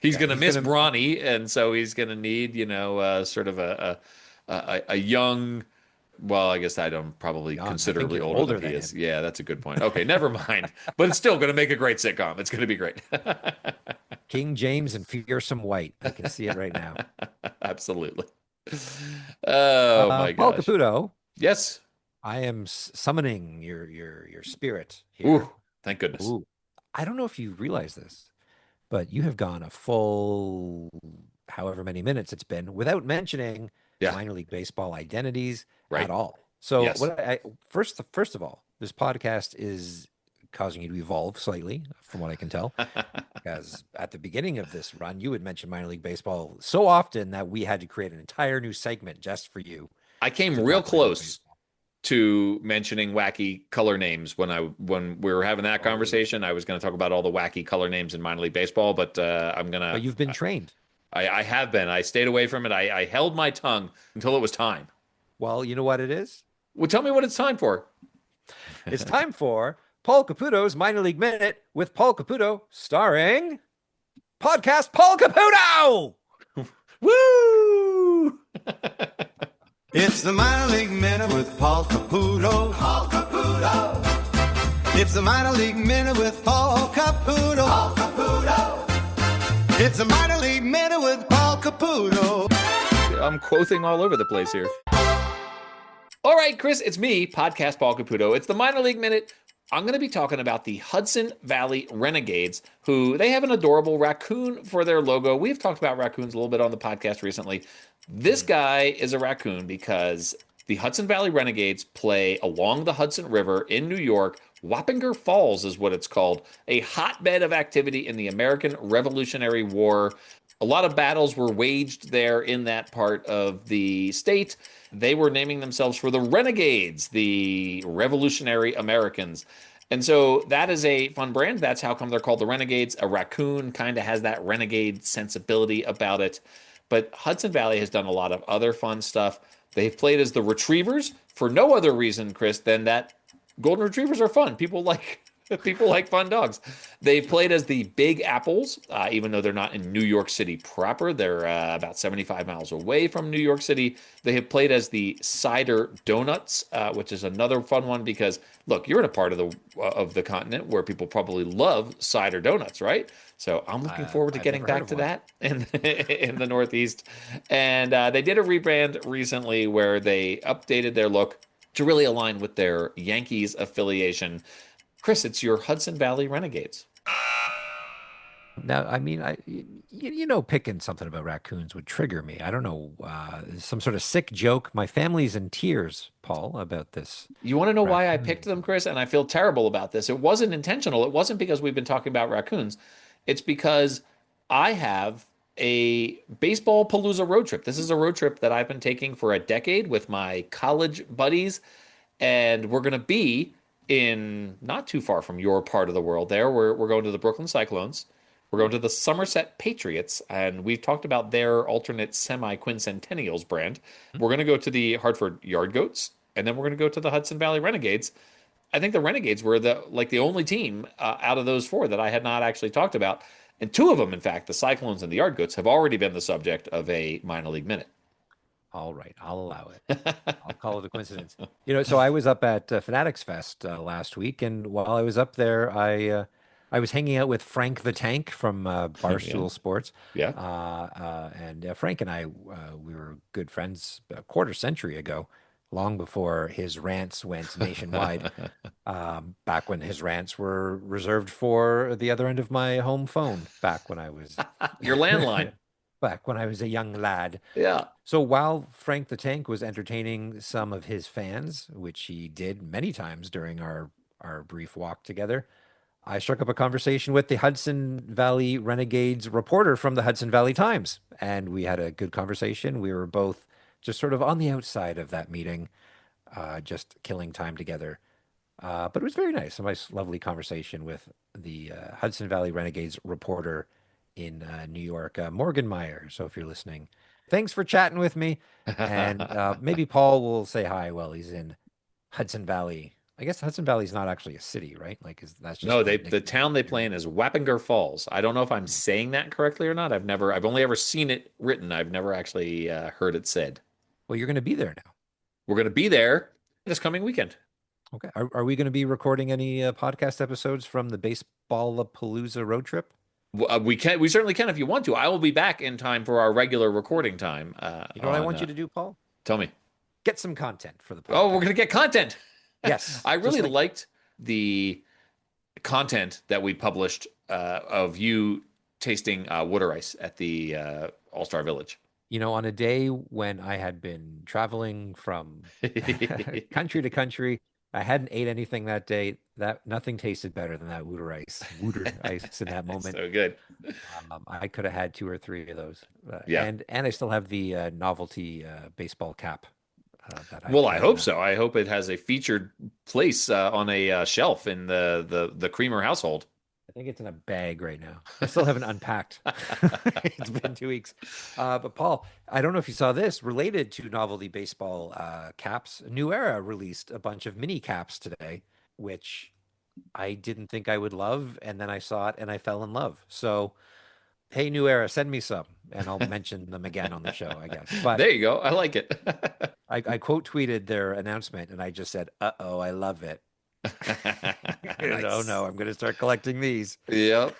B: He's
A: Yeah,
B: going to
A: he's
B: miss
A: gonna.
B: Bronny, and so he's going to need, sort of a young. Well, I guess I'm probably
A: Young. I think
B: considerably
A: you're
B: older than
A: older
B: he
A: than
B: is.
A: him.
B: Yeah, that's a good point. Okay, never mind. But it's still going to make a great sitcom. It's going to be great.
A: King James and Fearsome White. I can see it right now.
B: Absolutely. Oh my
A: Paul
B: gosh.
A: Caputo,
B: Yes.
A: I am summoning your spirit
B: Ooh,
A: here.
B: thank goodness.
A: Ooh, I don't know if you realize this, but you have gone a full however many minutes it's been without mentioning
B: Yeah,
A: minor league baseball identities at
B: right.
A: all. So
B: Yes.
A: what first of all, this podcast is causing you to evolve slightly from what I can tell. Because at the beginning of this run, you had mentioned minor league baseball so often that we had to create an entire new segment just for you
B: I came
A: to
B: real
A: talk minor league
B: close.
A: baseball.
B: to mentioning wacky color names when we were having that
A: Oh,
B: conversation. I was going to talk about all the wacky color names in minor league baseball, but
A: but you've been trained.
B: I have been. I stayed away from it. I held my tongue until it was time.
A: Well, you know what it is?
B: Well, tell me what it's time for.
A: It's time for Paul Caputo's Minor League Minute with Paul Caputo, starring podcast Paul Caputo.
B: Woo!
C: It's the minor league minute with Paul Caputo. Paul Caputo. It's the minor league minute with Paul Caputo. Paul Caputo. It's the minor league minute with Paul Caputo.
B: I'm quoting all over the place here. All right, Chris, it's me, podcast Paul Caputo. It's the minor league minute. I'm going to be talking about the Hudson Valley Renegades, who they have an adorable raccoon for their logo. We've talked about raccoons a little bit on the podcast recently. This guy is a raccoon because the Hudson Valley Renegades play along the Hudson River in New York. Wappinger Falls is what it's called, a hotbed of activity in the American Revolutionary War. A lot of battles were waged there in that part of the state. They were naming themselves for the Renegades, the Revolutionary Americans. And so that is a fun brand. That's how come they're called the Renegades. A raccoon kind of has that renegade sensibility about it. But Hudson Valley has done a lot of other fun stuff. They've played as the Retrievers for no other reason, Chris, than that golden retrievers are fun. People like fun dogs. They've played as the Big Apples, even though they're not in New York City proper. They're about 75 miles away from New York City. They have played as the Cider Donuts, which is another fun one because, look, you're in a part of the continent where people probably love cider donuts, right? So I'm looking forward to
A: I've
B: getting
A: never heard
B: back
A: of
B: to
A: one.
B: that in the Northeast. And they did a rebrand recently where they updated their look to really align with their Yankees affiliation. Chris, it's your Hudson Valley Renegades.
A: Now, I mean, picking something about raccoons would trigger me. I don't know, some sort of sick joke. My family's in tears, Paul, about this
B: You want to know why I picked
A: raccoon.
B: them, Chris? And I feel terrible about this. It wasn't intentional. It wasn't because we've been talking about raccoons. It's because I have a baseball palooza road trip. This is a road trip that I've been taking for a decade with my college buddies. And we're going to be in not too far from your part of the world there. We're going to the Brooklyn Cyclones. We're going to the Somerset Patriots, and we've talked about their alternate semi-quincentennials brand. We're going to go to the Hartford Yard Goats, and then we're going to go to the Hudson Valley Renegades. I think the Renegades were the only team out of those four that I had not actually talked about. And two of them, in fact, the Cyclones and the Yard Goats, have already been the subject of a minor league minute.
A: All right, I'll allow it. I'll call it a coincidence. So I was up at Fanatics Fest last week, and while I was up there, I was hanging out with Frank the Tank from
B: Yeah,
A: Barstool Sports,
B: yeah.
A: and Frank and I we were good friends a quarter century ago, long before his rants went nationwide. Back when his rants were reserved for the other end of my home phone, back when I was
B: Your landline.
A: back when I was a young lad.
B: Yeah.
A: So while Frank the Tank was entertaining some of his fans, which he did many times during our brief walk together, I struck up a conversation with the Hudson Valley Renegades reporter from the Hudson Valley Times, and we had a good conversation. We were both just sort of on the outside of that meeting, just killing time together. But it was very nice, a nice, lovely conversation with the Hudson Valley Renegades reporter in New York, Morgan Meyer. So if you're listening, thanks for chatting with me. And maybe Paul will say hi while he's in Hudson Valley. I guess Hudson Valley is not actually a city, right? Like, that's just
B: No,
A: the
B: the
A: nickname.
B: town they play in is Wappinger Falls. I don't know if I'm
A: Hmm.
B: saying that correctly or not. I've only ever seen it written. I've never actually heard it said.
A: Well, you're going to be there now.
B: We're going to be there this coming weekend.
A: Okay. Are we going to be recording any podcast episodes from the Baseball Palooza road trip?
B: We certainly can if you want to. I will be back in time for our regular recording time.
A: You know what I want you to do, Paul?
B: Tell me.
A: Get some content for the
B: Oh, we're going
A: podcast.
B: to get content.
A: Yes.
B: I
A: Just
B: really
A: like,
B: liked the content that we published of you tasting water ice at the All-Star Village.
A: on a day when I had been traveling from country to country, I hadn't ate anything that day. That nothing tasted better than that Wooter ice in that moment.
B: So good.
A: I could have had two or three of those,
B: Yeah.
A: and I still have the novelty baseball cap that I
B: Well, I
A: can.
B: hope so. I hope it has a featured place on a shelf in the Creamer household.
A: I think it's in a bag right now. I still haven't unpacked. It's been 2 weeks. But Paul, I don't know if you saw this related to novelty baseball caps. New Era released a bunch of mini caps today, which I didn't think I would love, and then I saw it and I fell in love. So, hey, New Era, send me some, and I'll mention them again on the show, I guess. But
B: There you go. I like it.
A: I quote tweeted their announcement, and I just said, "Uh-oh, I love it." Oh
B: Nice.
A: no, I'm going to start collecting these.
B: Yep.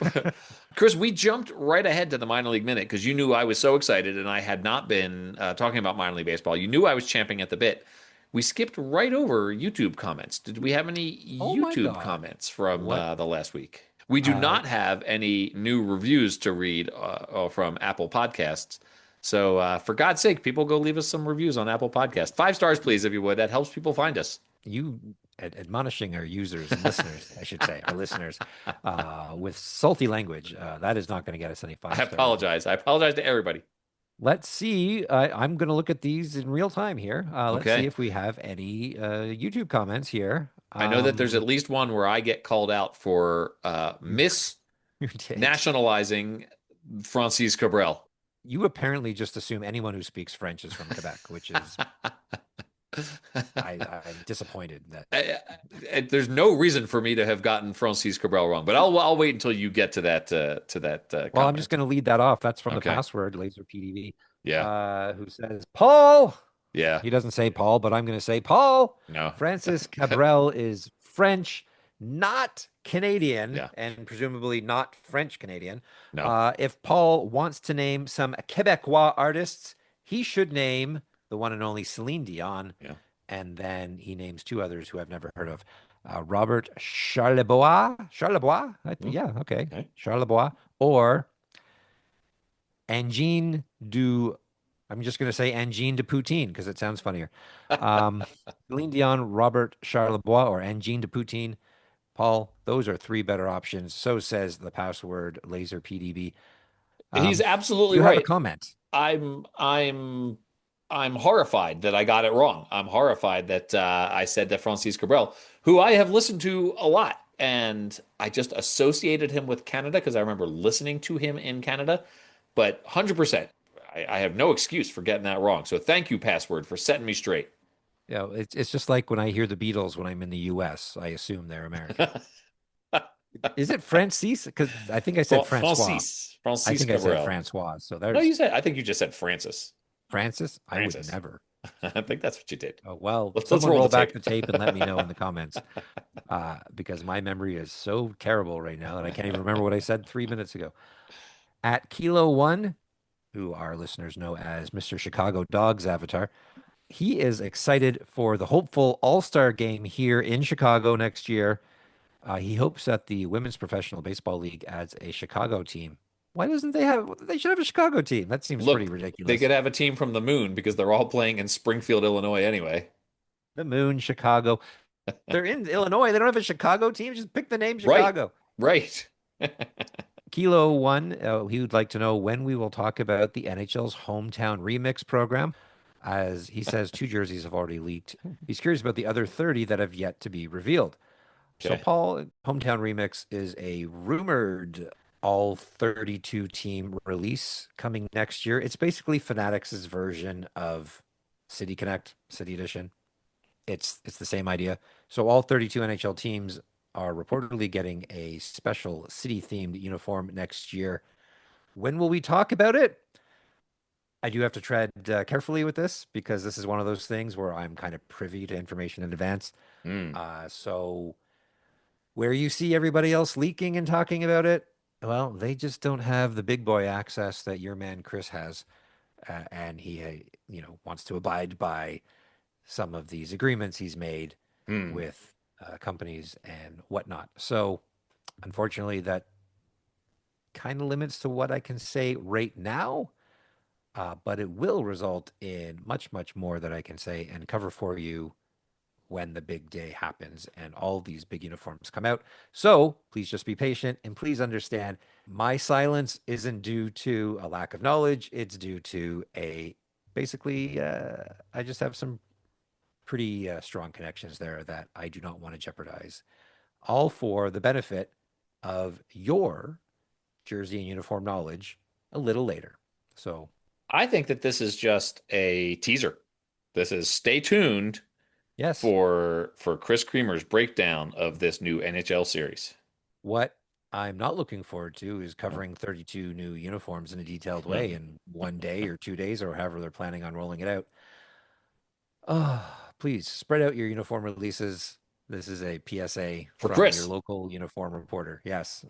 B: Chris, we jumped right ahead to the minor league minute because you knew I was so excited and I had not been talking about minor league baseball. You knew I was champing at the bit. We skipped right over YouTube comments. Did we have any
A: Oh my
B: YouTube
A: God.
B: comments from
A: What?
B: the last week? We do
A: Uh,
B: not have any new reviews to read from Apple Podcasts. So, for God's sake, people go leave us some reviews on Apple Podcasts. 5 stars, please, if you would. That helps people find us.
A: you admonishing our users and listeners, I should say, our listeners, with salty language. That is not going to get us any
B: I
A: five-star reviews.
B: apologize. I apologize to everybody.
A: Let's see. I'm going to look at these in real time here. Let's see
B: Okay.
A: if we have any YouTube comments here.
B: I know that there's at least one where I get called out for
A: You, you did.
B: misnationalizing Francis Cabrel.
A: You apparently just assume anyone who speaks French is from Quebec, which is I'm disappointed that.
B: There's no reason for me to have gotten Francis Cabrel wrong, but I'll wait until you get to that
A: Well, I'm just
B: comment.
A: going to lead that off. That's from the
B: Okay.
A: password laser PDV,
B: Yeah.
A: who says Paul.
B: Yeah.
A: He doesn't say Paul, but I'm going to say Paul.
B: No.
A: Francis Cabrel is French, not Canadian,
B: Yeah.
A: and presumably not French Canadian.
B: No.
A: If Paul wants to name some Quebecois artists, he should name the one and only Celine Dion.
B: Yeah.
A: And then he names two others who I've never heard of. Robert Charlebois. Charlebois? Yeah, okay.
B: Okay.
A: Charlebois. Or Angine du, I'm just going to say Angine de Poutine because it sounds funnier. Celine Dion, Robert Charlebois, or Angine de Poutine. Paul, those are three better options. So says the password laser PDB.
B: He's absolutely
A: You have a
B: right.
A: comment.
B: I'm I'm I'm horrified that I got it wrong. I'm horrified that I said that Francis Cabrel, who I have listened to a lot, and I just associated him with Canada because I remember listening to him in Canada. But 100%, I have no excuse for getting that wrong. So thank you, Password, for setting me straight.
A: Yeah, it's just like when I hear the Beatles when I'm in the US, I assume they're American. Is it Francis? Because I think I said Francois. I
B: Francis
A: think I said
B: Cabrel.
A: Francois. So
B: No,
A: there's
B: I think you just said Francis.
A: Francis. I would
B: Francis.
A: never.
B: I think that's what you did.
A: Oh, well,
B: Let's
A: someone
B: roll
A: roll
B: the
A: back
B: tape.
A: the tape and let me know in the comments, because my memory is so terrible right now that I can't even remember what I said 3 minutes ago. At Kilo One, who our listeners know as Mr. Chicago Dogs Avatar, he is excited for the hopeful All-Star game here in Chicago next year. He hopes that the Women's Professional Baseball League adds a Chicago team. Why doesn't they have? They should have a Chicago team. That seems pretty
B: Look, they
A: ridiculous.
B: could have a team from the moon because they're all playing in Springfield, Illinois anyway.
A: The Moon, Chicago. They're in Illinois. They don't have a Chicago team. Just pick the name
B: Right,
A: Chicago.
B: right.
A: Kilo One, he would like to know when we will talk about the NHL's hometown remix program. As he says, two jerseys have already leaked. He's curious about the other 30 that have yet to be revealed. So,
B: Okay.
A: Paul, hometown remix is a rumored all 32 team release coming next year. It's basically Fanatics' version of City Connect, City Edition. It's the same idea. So all 32 NHL teams are reportedly getting a special city-themed uniform next year. When will we talk about it? I do have to tread carefully with this because this is one of those things where I'm kind of privy to information in advance.
B: Hmm.
A: So where you see everybody else leaking and talking about it, well, they just don't have the big boy access that your man Chris has, and he, wants to abide by some of these agreements he's made
B: Hmm.
A: with companies and whatnot. So, unfortunately, that kind of limits to what I can say right now. But it will result in much, much more that I can say and cover for you when the big day happens and all these big uniforms come out. So please just be patient and please understand my silence isn't due to a lack of knowledge. It's due to basically, I just have some pretty strong connections there that I do not want to jeopardize, all for the benefit of your jersey and uniform knowledge a little later. So,
B: I think that this is just a teaser. This is stay tuned
A: yes,
B: for Chris Creamer's breakdown of this new NHL series.
A: what I'm not looking forward to is covering 32 new uniforms in a detailed way in 1 day or 2 days or however they're planning on rolling it out. Please spread out your uniform releases. This is a PSA
B: For
A: from your
B: Chris.
A: local uniform reporter. Yes,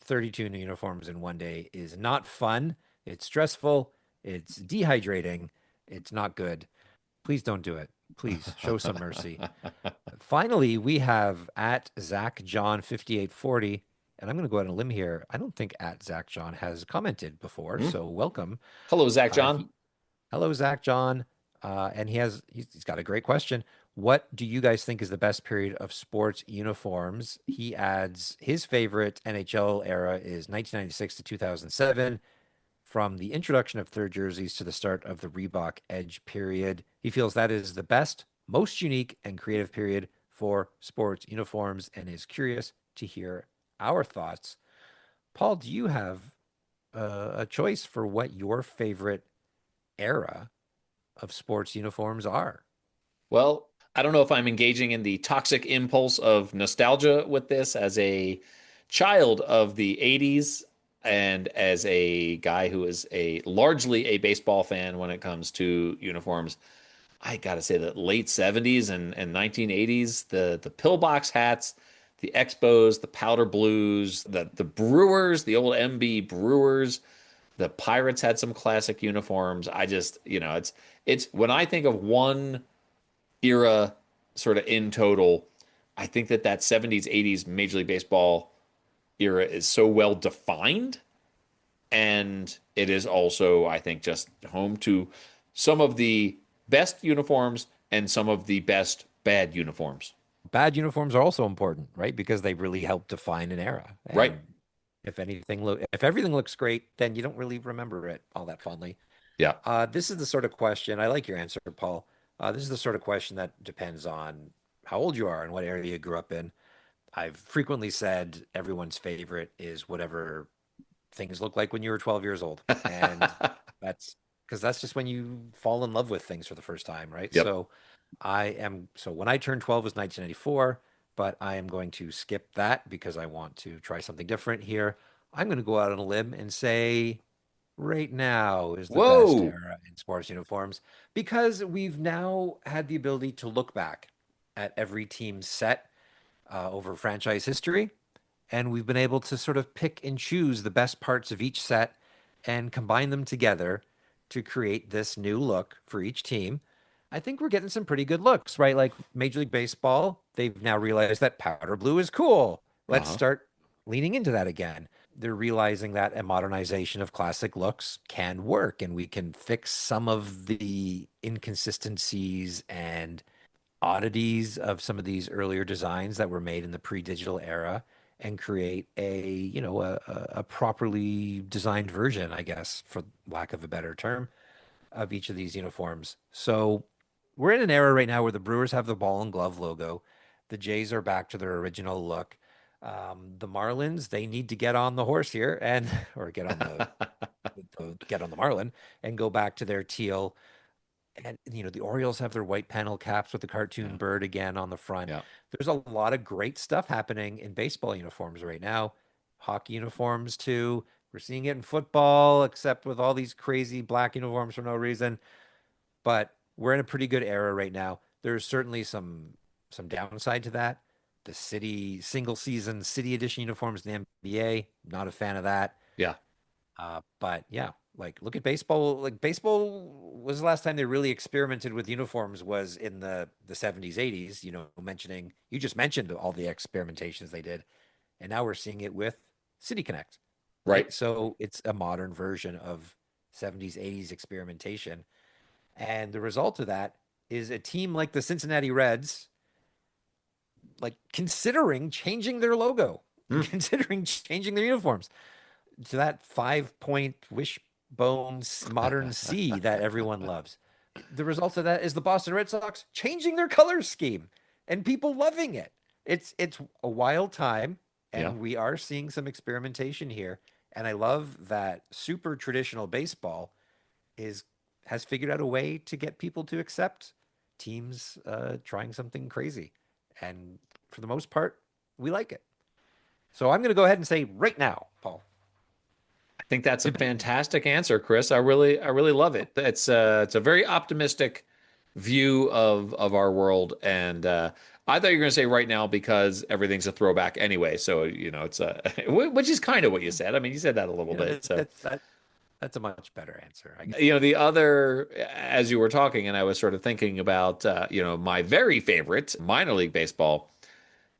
A: 32 new uniforms in 1 day is not fun. It's stressful. It's dehydrating. It's not good. Please don't do it. Please show some mercy. Finally, we have at Zach John 5840, and I'm going to go out on a limb here. I don't think at Zach John has commented before,
B: Hmm?
A: so welcome.
B: Hello, Zach John.
A: He Hello, Zach John. And he's got a great question. What do you guys think is the best period of sports uniforms? He adds his favorite NHL era is 1996 to 2007, from the introduction of third jerseys to the start of the Reebok Edge period. He feels that is the best, most unique, and creative period for sports uniforms and is curious to hear our thoughts. Paul, do you have a choice for what your favorite era of sports uniforms are?
B: Well, I don't know if I'm engaging in the toxic impulse of nostalgia with this as a child of the 80s and as a guy who is a largely a baseball fan when it comes to uniforms. I gotta say that late 70s and 1980s, the pillbox hats, the Expos, the powder blues, the Brewers, the old MB Brewers, the Pirates had some classic uniforms. I just, it's when I think of one era sort of in total, I think that 70s, 80s Major League Baseball era is so well defined. And it is also, I think, just home to some of the best uniforms and some of the best bad uniforms.
A: Bad uniforms are also important, right? Because they really help define an era.
B: Right.
A: And if everything looks great, then you don't really remember it all that fondly.
B: Yeah.
A: This is the sort of question, I like your answer, Paul. This is the sort of question that depends on how old you are and what area you grew up in. I've frequently said everyone's favorite is whatever things look like when you were 12 years old. And that's because that's just when you fall in love with things for the first time, right?
B: Yep.
A: So when I turned 12 was 1994, but I am going to skip that because I want to try something different here. I'm going to go out on a limb and say right now is the best
B: Whoa.
A: era in sports uniforms because we've now had the ability to look back at every team's set over franchise history, and we've been able to sort of pick and choose the best parts of each set and combine them together to create this new look for each team. I think we're getting some pretty good looks, right? Like Major League Baseball, they've now realized that powder blue is cool. Let's
B: Uh-huh.
A: start leaning into that again. They're realizing that a modernization of classic looks can work and we can fix some of the inconsistencies and oddities of some of these earlier designs that were made in the pre-digital era and create a properly designed version, I guess, for lack of a better term, of each of these uniforms. So we're in an era right now where the Brewers have the ball and glove logo. The Jays are back to their original look. The Marlins, they need to get on the horse here and or get on the Marlin and go back to their teal. And the Orioles have their white panel caps with the cartoon
B: Yeah.
A: bird again on the front.
B: Yeah.
A: There's a lot of great stuff happening in baseball uniforms right now. Hockey uniforms too. We're seeing it in football, except with all these crazy black uniforms for no reason. But we're in a pretty good era right now. There's certainly some downside to that. The city single season city edition uniforms in the NBA, not a fan of that.
B: Yeah.
A: But yeah, like look at baseball. Like baseball was the last time they really experimented with uniforms was in the 70s, 80s, mentioning you just mentioned all the experimentations they did. And now we're seeing it with City Connect, right?
B: Right.
A: So it's a modern version of 70s, 80s experimentation. And the result of that is a team like the Cincinnati Reds, like considering changing their logo,
B: Hmm.
A: considering changing their uniforms to that 5-point wishbone modern C that everyone loves. the results of that is the Boston Red Sox changing their color scheme and people loving it. It's a wild time,
B: Yeah.
A: and we are seeing some experimentation here. And I love that super traditional baseball is has figured out a way to get people to accept teams trying something crazy. And for the most part, we like it. So I'm going to go ahead and say right now, Paul.
B: I think that's a
A: Unveil.
B: fantastic answer, Chris. I really love it. It's a very optimistic view of our world, and I thought you were going to say right now because everything's a throwback anyway. So it's which is kind of what you said. I mean, you said that a little
A: You know,
B: bit. So
A: that's a much better answer, I guess.
B: the other, as you were talking, and I was sort of thinking about my very favorite minor league baseball.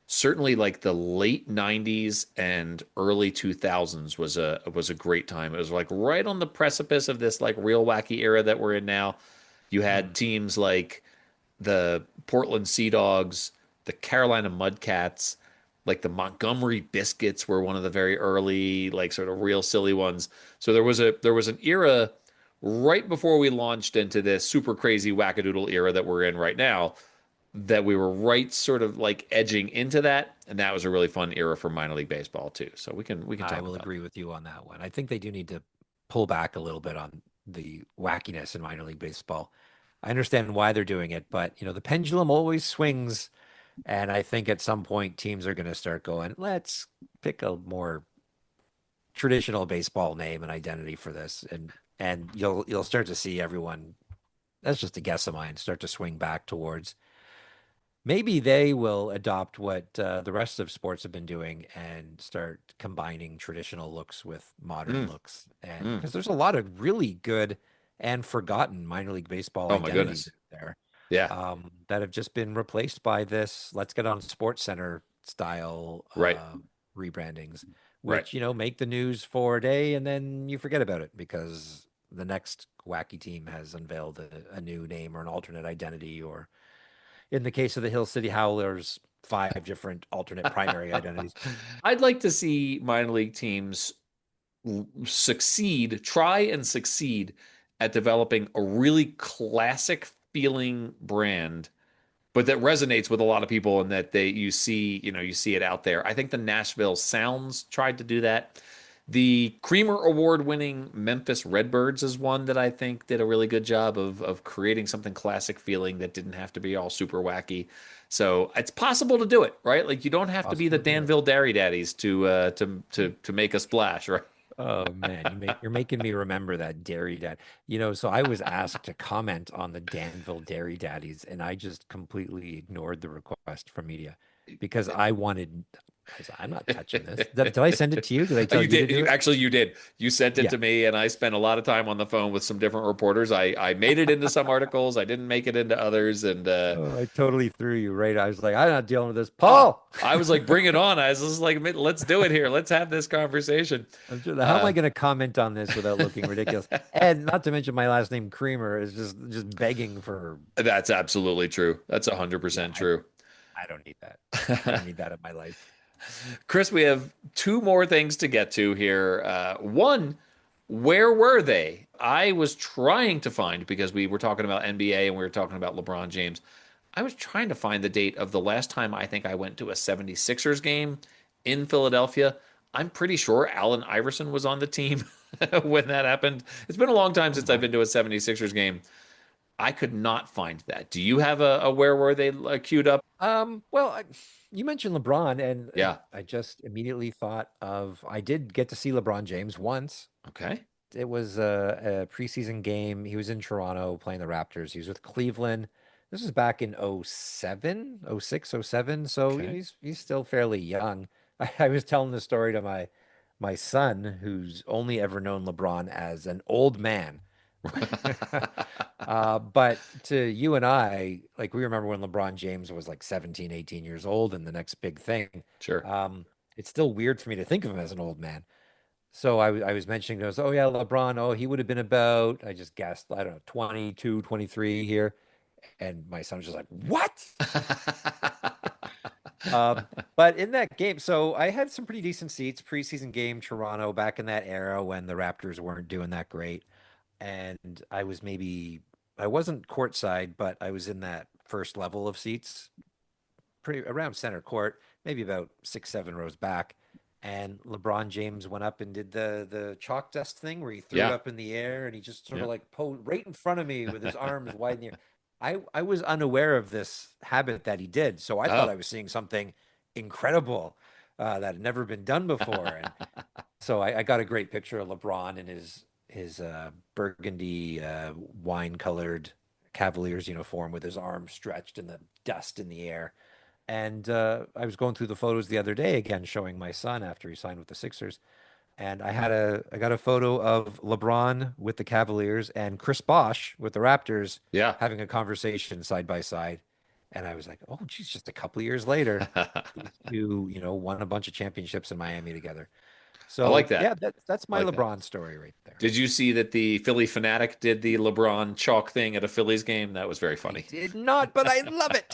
B: Certainly like the late 90s and early 2000s was a great time. It was like right on the precipice of this like real wacky era that we're in now. You had
A: Mm.
B: teams like the Portland Sea Dogs, the Carolina Mudcats, like the Montgomery Biscuits were one of the very early like sort of real silly ones. So there was an era right before we launched into this super crazy wackadoodle era that we're in right now that we were right sort of like edging into that, and that was a really fun era for minor league baseball too. So we can
A: I
B: talk
A: will
B: about
A: agree with you on that one. I think they do need to pull back a little bit on the wackiness in minor league baseball. I understand why they're doing it, but the pendulum always swings, and I think at some point teams are going to start going, let's pick a more traditional baseball name and identity for this, and you'll start to see everyone. That's just a guess of mine. Start to swing back towards maybe they will adopt what the rest of sports have been doing and start combining traditional looks with
B: it.
A: modern looks. And
B: Mm.
A: because there's a lot of really good and forgotten minor league baseball
B: Oh my
A: identities
B: goodness.
A: out there
B: Yeah.
A: that have just been replaced by this let's get on Sports Center style
B: Right.
A: rebrandings,
B: Right.
A: which, make the news for a day and then you forget about it because the next wacky team has unveiled a new name or an alternate identity, or in the case of the Hill City Howlers, five different alternate primary identities.
B: I'd like to see minor league teams try and succeed at developing a really classic feeling brand but that resonates with a lot of people and that you see it out there. I think the Nashville Sounds tried to do that. The Creamer Award winning Memphis Redbirds is one that I think did a really good job of creating something classic feeling that didn't have to be all super wacky. So it's possible to do it, right? Like you don't have to be the
A: Possible to do it.
B: Danville Dairy Daddies to make a splash, right?
A: Oh man, you're making me remember that Dairy Dad. So I was asked to comment on the Danville Dairy Daddies, and I just completely ignored the request from media because I said, I'm not touching this. Did I send it to you? Did I tell
B: You
A: you to
B: did.
A: do it?
B: Actually, you did. You sent it
A: Yeah.
B: to me, and I spent a lot of time on the phone with some different reporters. I made it into some articles. I didn't make it into others. And
A: Oh, I totally threw you right. I was like, I'm not dealing with this.
B: oh,
A: Paul,
B: I was like, bring it on. I was just like, let's do it here. Let's have this conversation.
A: how am I
B: Uh,
A: going to comment on this without looking ridiculous? And not to mention my last name Creamer is just begging for.
B: that's absolutely true. That's
A: Yeah,
B: 100% true.
A: I don't need that. I don't need that in my life.
B: Chris, we have two more things to get to here. One, where were they? I was trying to find, because we were talking about NBA and we were talking about LeBron James. I was trying to find the date of the last time I think I went to a 76ers game in Philadelphia. I'm pretty sure Allen Iverson was on the team when that happened. It's been a long time
A: Oh
B: since I've
A: my.
B: been to a 76ers game. I could not find that. Do you have a where were they queued up?
A: Well, you mentioned LeBron, and
B: Yeah.
A: I just immediately thought of I did get to see LeBron James once.
B: Okay.
A: It was a preseason game. He was in Toronto playing the Raptors. He was with Cleveland. This was back in '07, '06, '07. So,
B: Okay.
A: he's still fairly young. I was telling the story to my son, who's only ever known LeBron as an old man. But to you and I, like we remember when LeBron James was like 17, 18 years old and the next big thing.
B: Sure.
A: It's still weird for me to think of him as an old man. So I was mentioning those, oh yeah, LeBron, oh, he would have been about, I just guessed, I don't know, 22, 23 here. And my son was just like, what? But in that game, so I had some pretty decent seats, preseason game, Toronto, back in that era when the Raptors weren't doing that great. And I was maybe I wasn't courtside, but I was in that first level of seats, pretty around center court, maybe about 6, 7 rows back. And LeBron James went up and did the chalk dust thing where he threw it
B: Yeah.
A: up in the air and he just sort
B: Yeah.
A: of like posed right in front of me with his arms wide in the air. I was unaware of this habit that he did, so I thought
B: Oh.
A: I was seeing something incredible that had never been done before. And so I got a great picture of LeBron in his burgundy wine colored Cavaliers uniform with his arms stretched and the dust in the air. And I was going through the photos the other day again, showing my son after he signed with the Sixers. And I got a photo of LeBron with the Cavaliers and Chris Bosh with the Raptors
B: Yeah.
A: having a conversation side by side. And I was like, oh, geez, just a couple of years later, these two, won a bunch of championships in Miami together.
B: I like
A: So
B: that.
A: yeah, that's
B: I
A: my
B: like that.
A: LeBron story right there.
B: Did you see that the Philly Fanatic did the LeBron chalk thing at a Phillies game? That was very
A: I
B: funny.
A: did not, but I love it.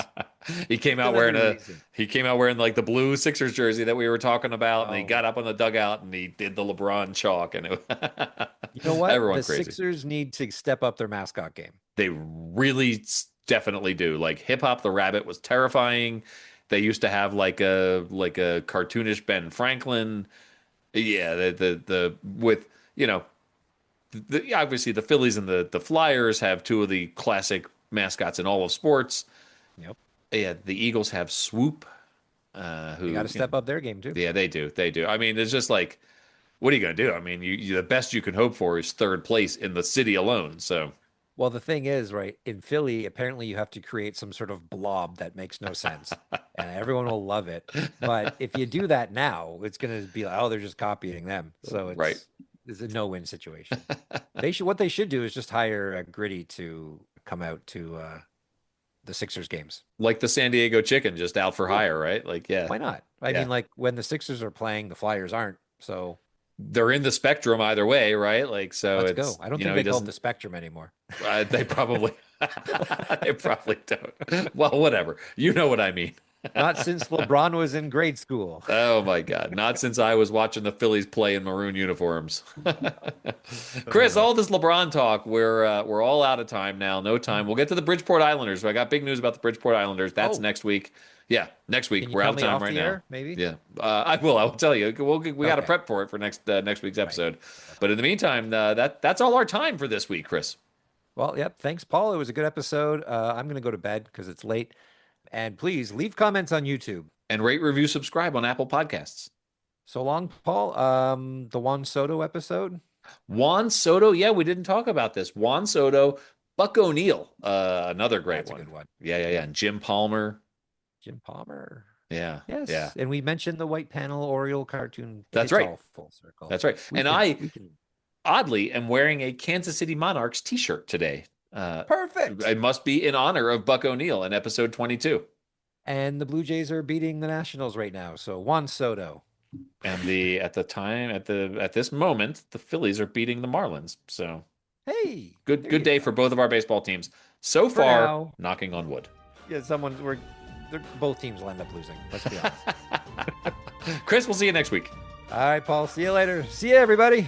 B: He came out wearing
A: Another
B: a
A: reason.
B: he came out wearing like the blue Sixers jersey that we were talking about, and he
A: Oh,
B: got up on the dugout and he did the LeBron chalk, and
A: you know what?
B: everyone
A: The
B: crazy.
A: Sixers need to step up their mascot game.
B: They really definitely do. Like Hip Hop the Rabbit was terrifying. They used to have like a cartoonish Ben Franklin. Yeah, the with obviously the Phillies and the Flyers have two of the classic mascots in all of sports.
A: Yep.
B: Yeah, the Eagles have Swoop,
A: They got
B: who
A: to step up their game too.
B: yeah, they do, they do. I mean, it's just like, what are you gonna do? I mean, the best you can hope for is third place in the city alone. So
A: Well, the thing is, right, in Philly, apparently you have to create some sort of blob that makes no sense, and everyone will love it. But if you do that now, it's going to be like, oh, they're just copying them. So
B: right,
A: it's a no-win situation. What they should do is just hire a Gritty to come out to the Sixers games.
B: like the San Diego Chicken, just out for
A: Yeah,
B: hire, right? Like, yeah,
A: why not? I
B: yeah.
A: mean, like when the Sixers are playing, the Flyers aren't. So
B: They're in the spectrum either way, right? Like, so
A: let's go.
B: it's
A: I don't think
B: he
A: they call it
B: doesn't.
A: the Spectrum anymore.
B: They probably they probably don't. Well, whatever. You know what I mean.
A: Not since LeBron was in grade school.
B: Oh my God. Not since I was watching the Phillies play in maroon uniforms. Chris, all this LeBron talk, we're all out of time now. No time. We'll get to the Bridgeport Islanders. I got big news about the Bridgeport Islanders. That's
A: Oh,
B: next week. Yeah, next week.
A: can you
B: We're out
A: tell
B: of
A: me
B: time
A: off
B: right
A: the
B: now.
A: air, maybe?
B: Yeah, I will. I will tell you. We got to
A: Okay.
B: prep for it for next week's
A: Right.
B: episode. But in the meantime, that's all our time for this week, Chris.
A: Well, yep. Thanks, Paul. It was a good episode. I'm going to go to bed because it's late. And please leave comments on YouTube.
B: And rate, review, subscribe on Apple Podcasts.
A: So long, Paul. The Juan Soto episode.
B: Juan Soto, yeah, we didn't talk about this. Juan Soto, Buck O'Neill, another great
A: That's a
B: one.
A: good one.
B: Yeah. And Jim Palmer.
A: Jim Palmer.
B: Yeah.
A: Yes.
B: Yeah.
A: And we mentioned the white panel Oriole cartoon.
B: That's
A: It's
B: right.
A: all full circle.
B: That's right.
A: We
B: And
A: can, we can.
B: oddly, am wearing a Kansas City Monarchs t-shirt today.
A: Perfect.
B: It must be in honor of Buck O'Neill in episode 22.
A: And the Blue Jays are beating the Nationals right now. So Juan Soto.
B: And at this moment, the Phillies are beating the Marlins. So
A: Hey.
B: good
A: there you
B: day
A: go.
B: for both of our baseball teams. So
A: For
B: far,
A: now.
B: knocking on wood.
A: Yeah, both teams will end up losing. Let's be honest.
B: Chris, we'll see you next week.
A: All right, Paul. See you later. See you, everybody.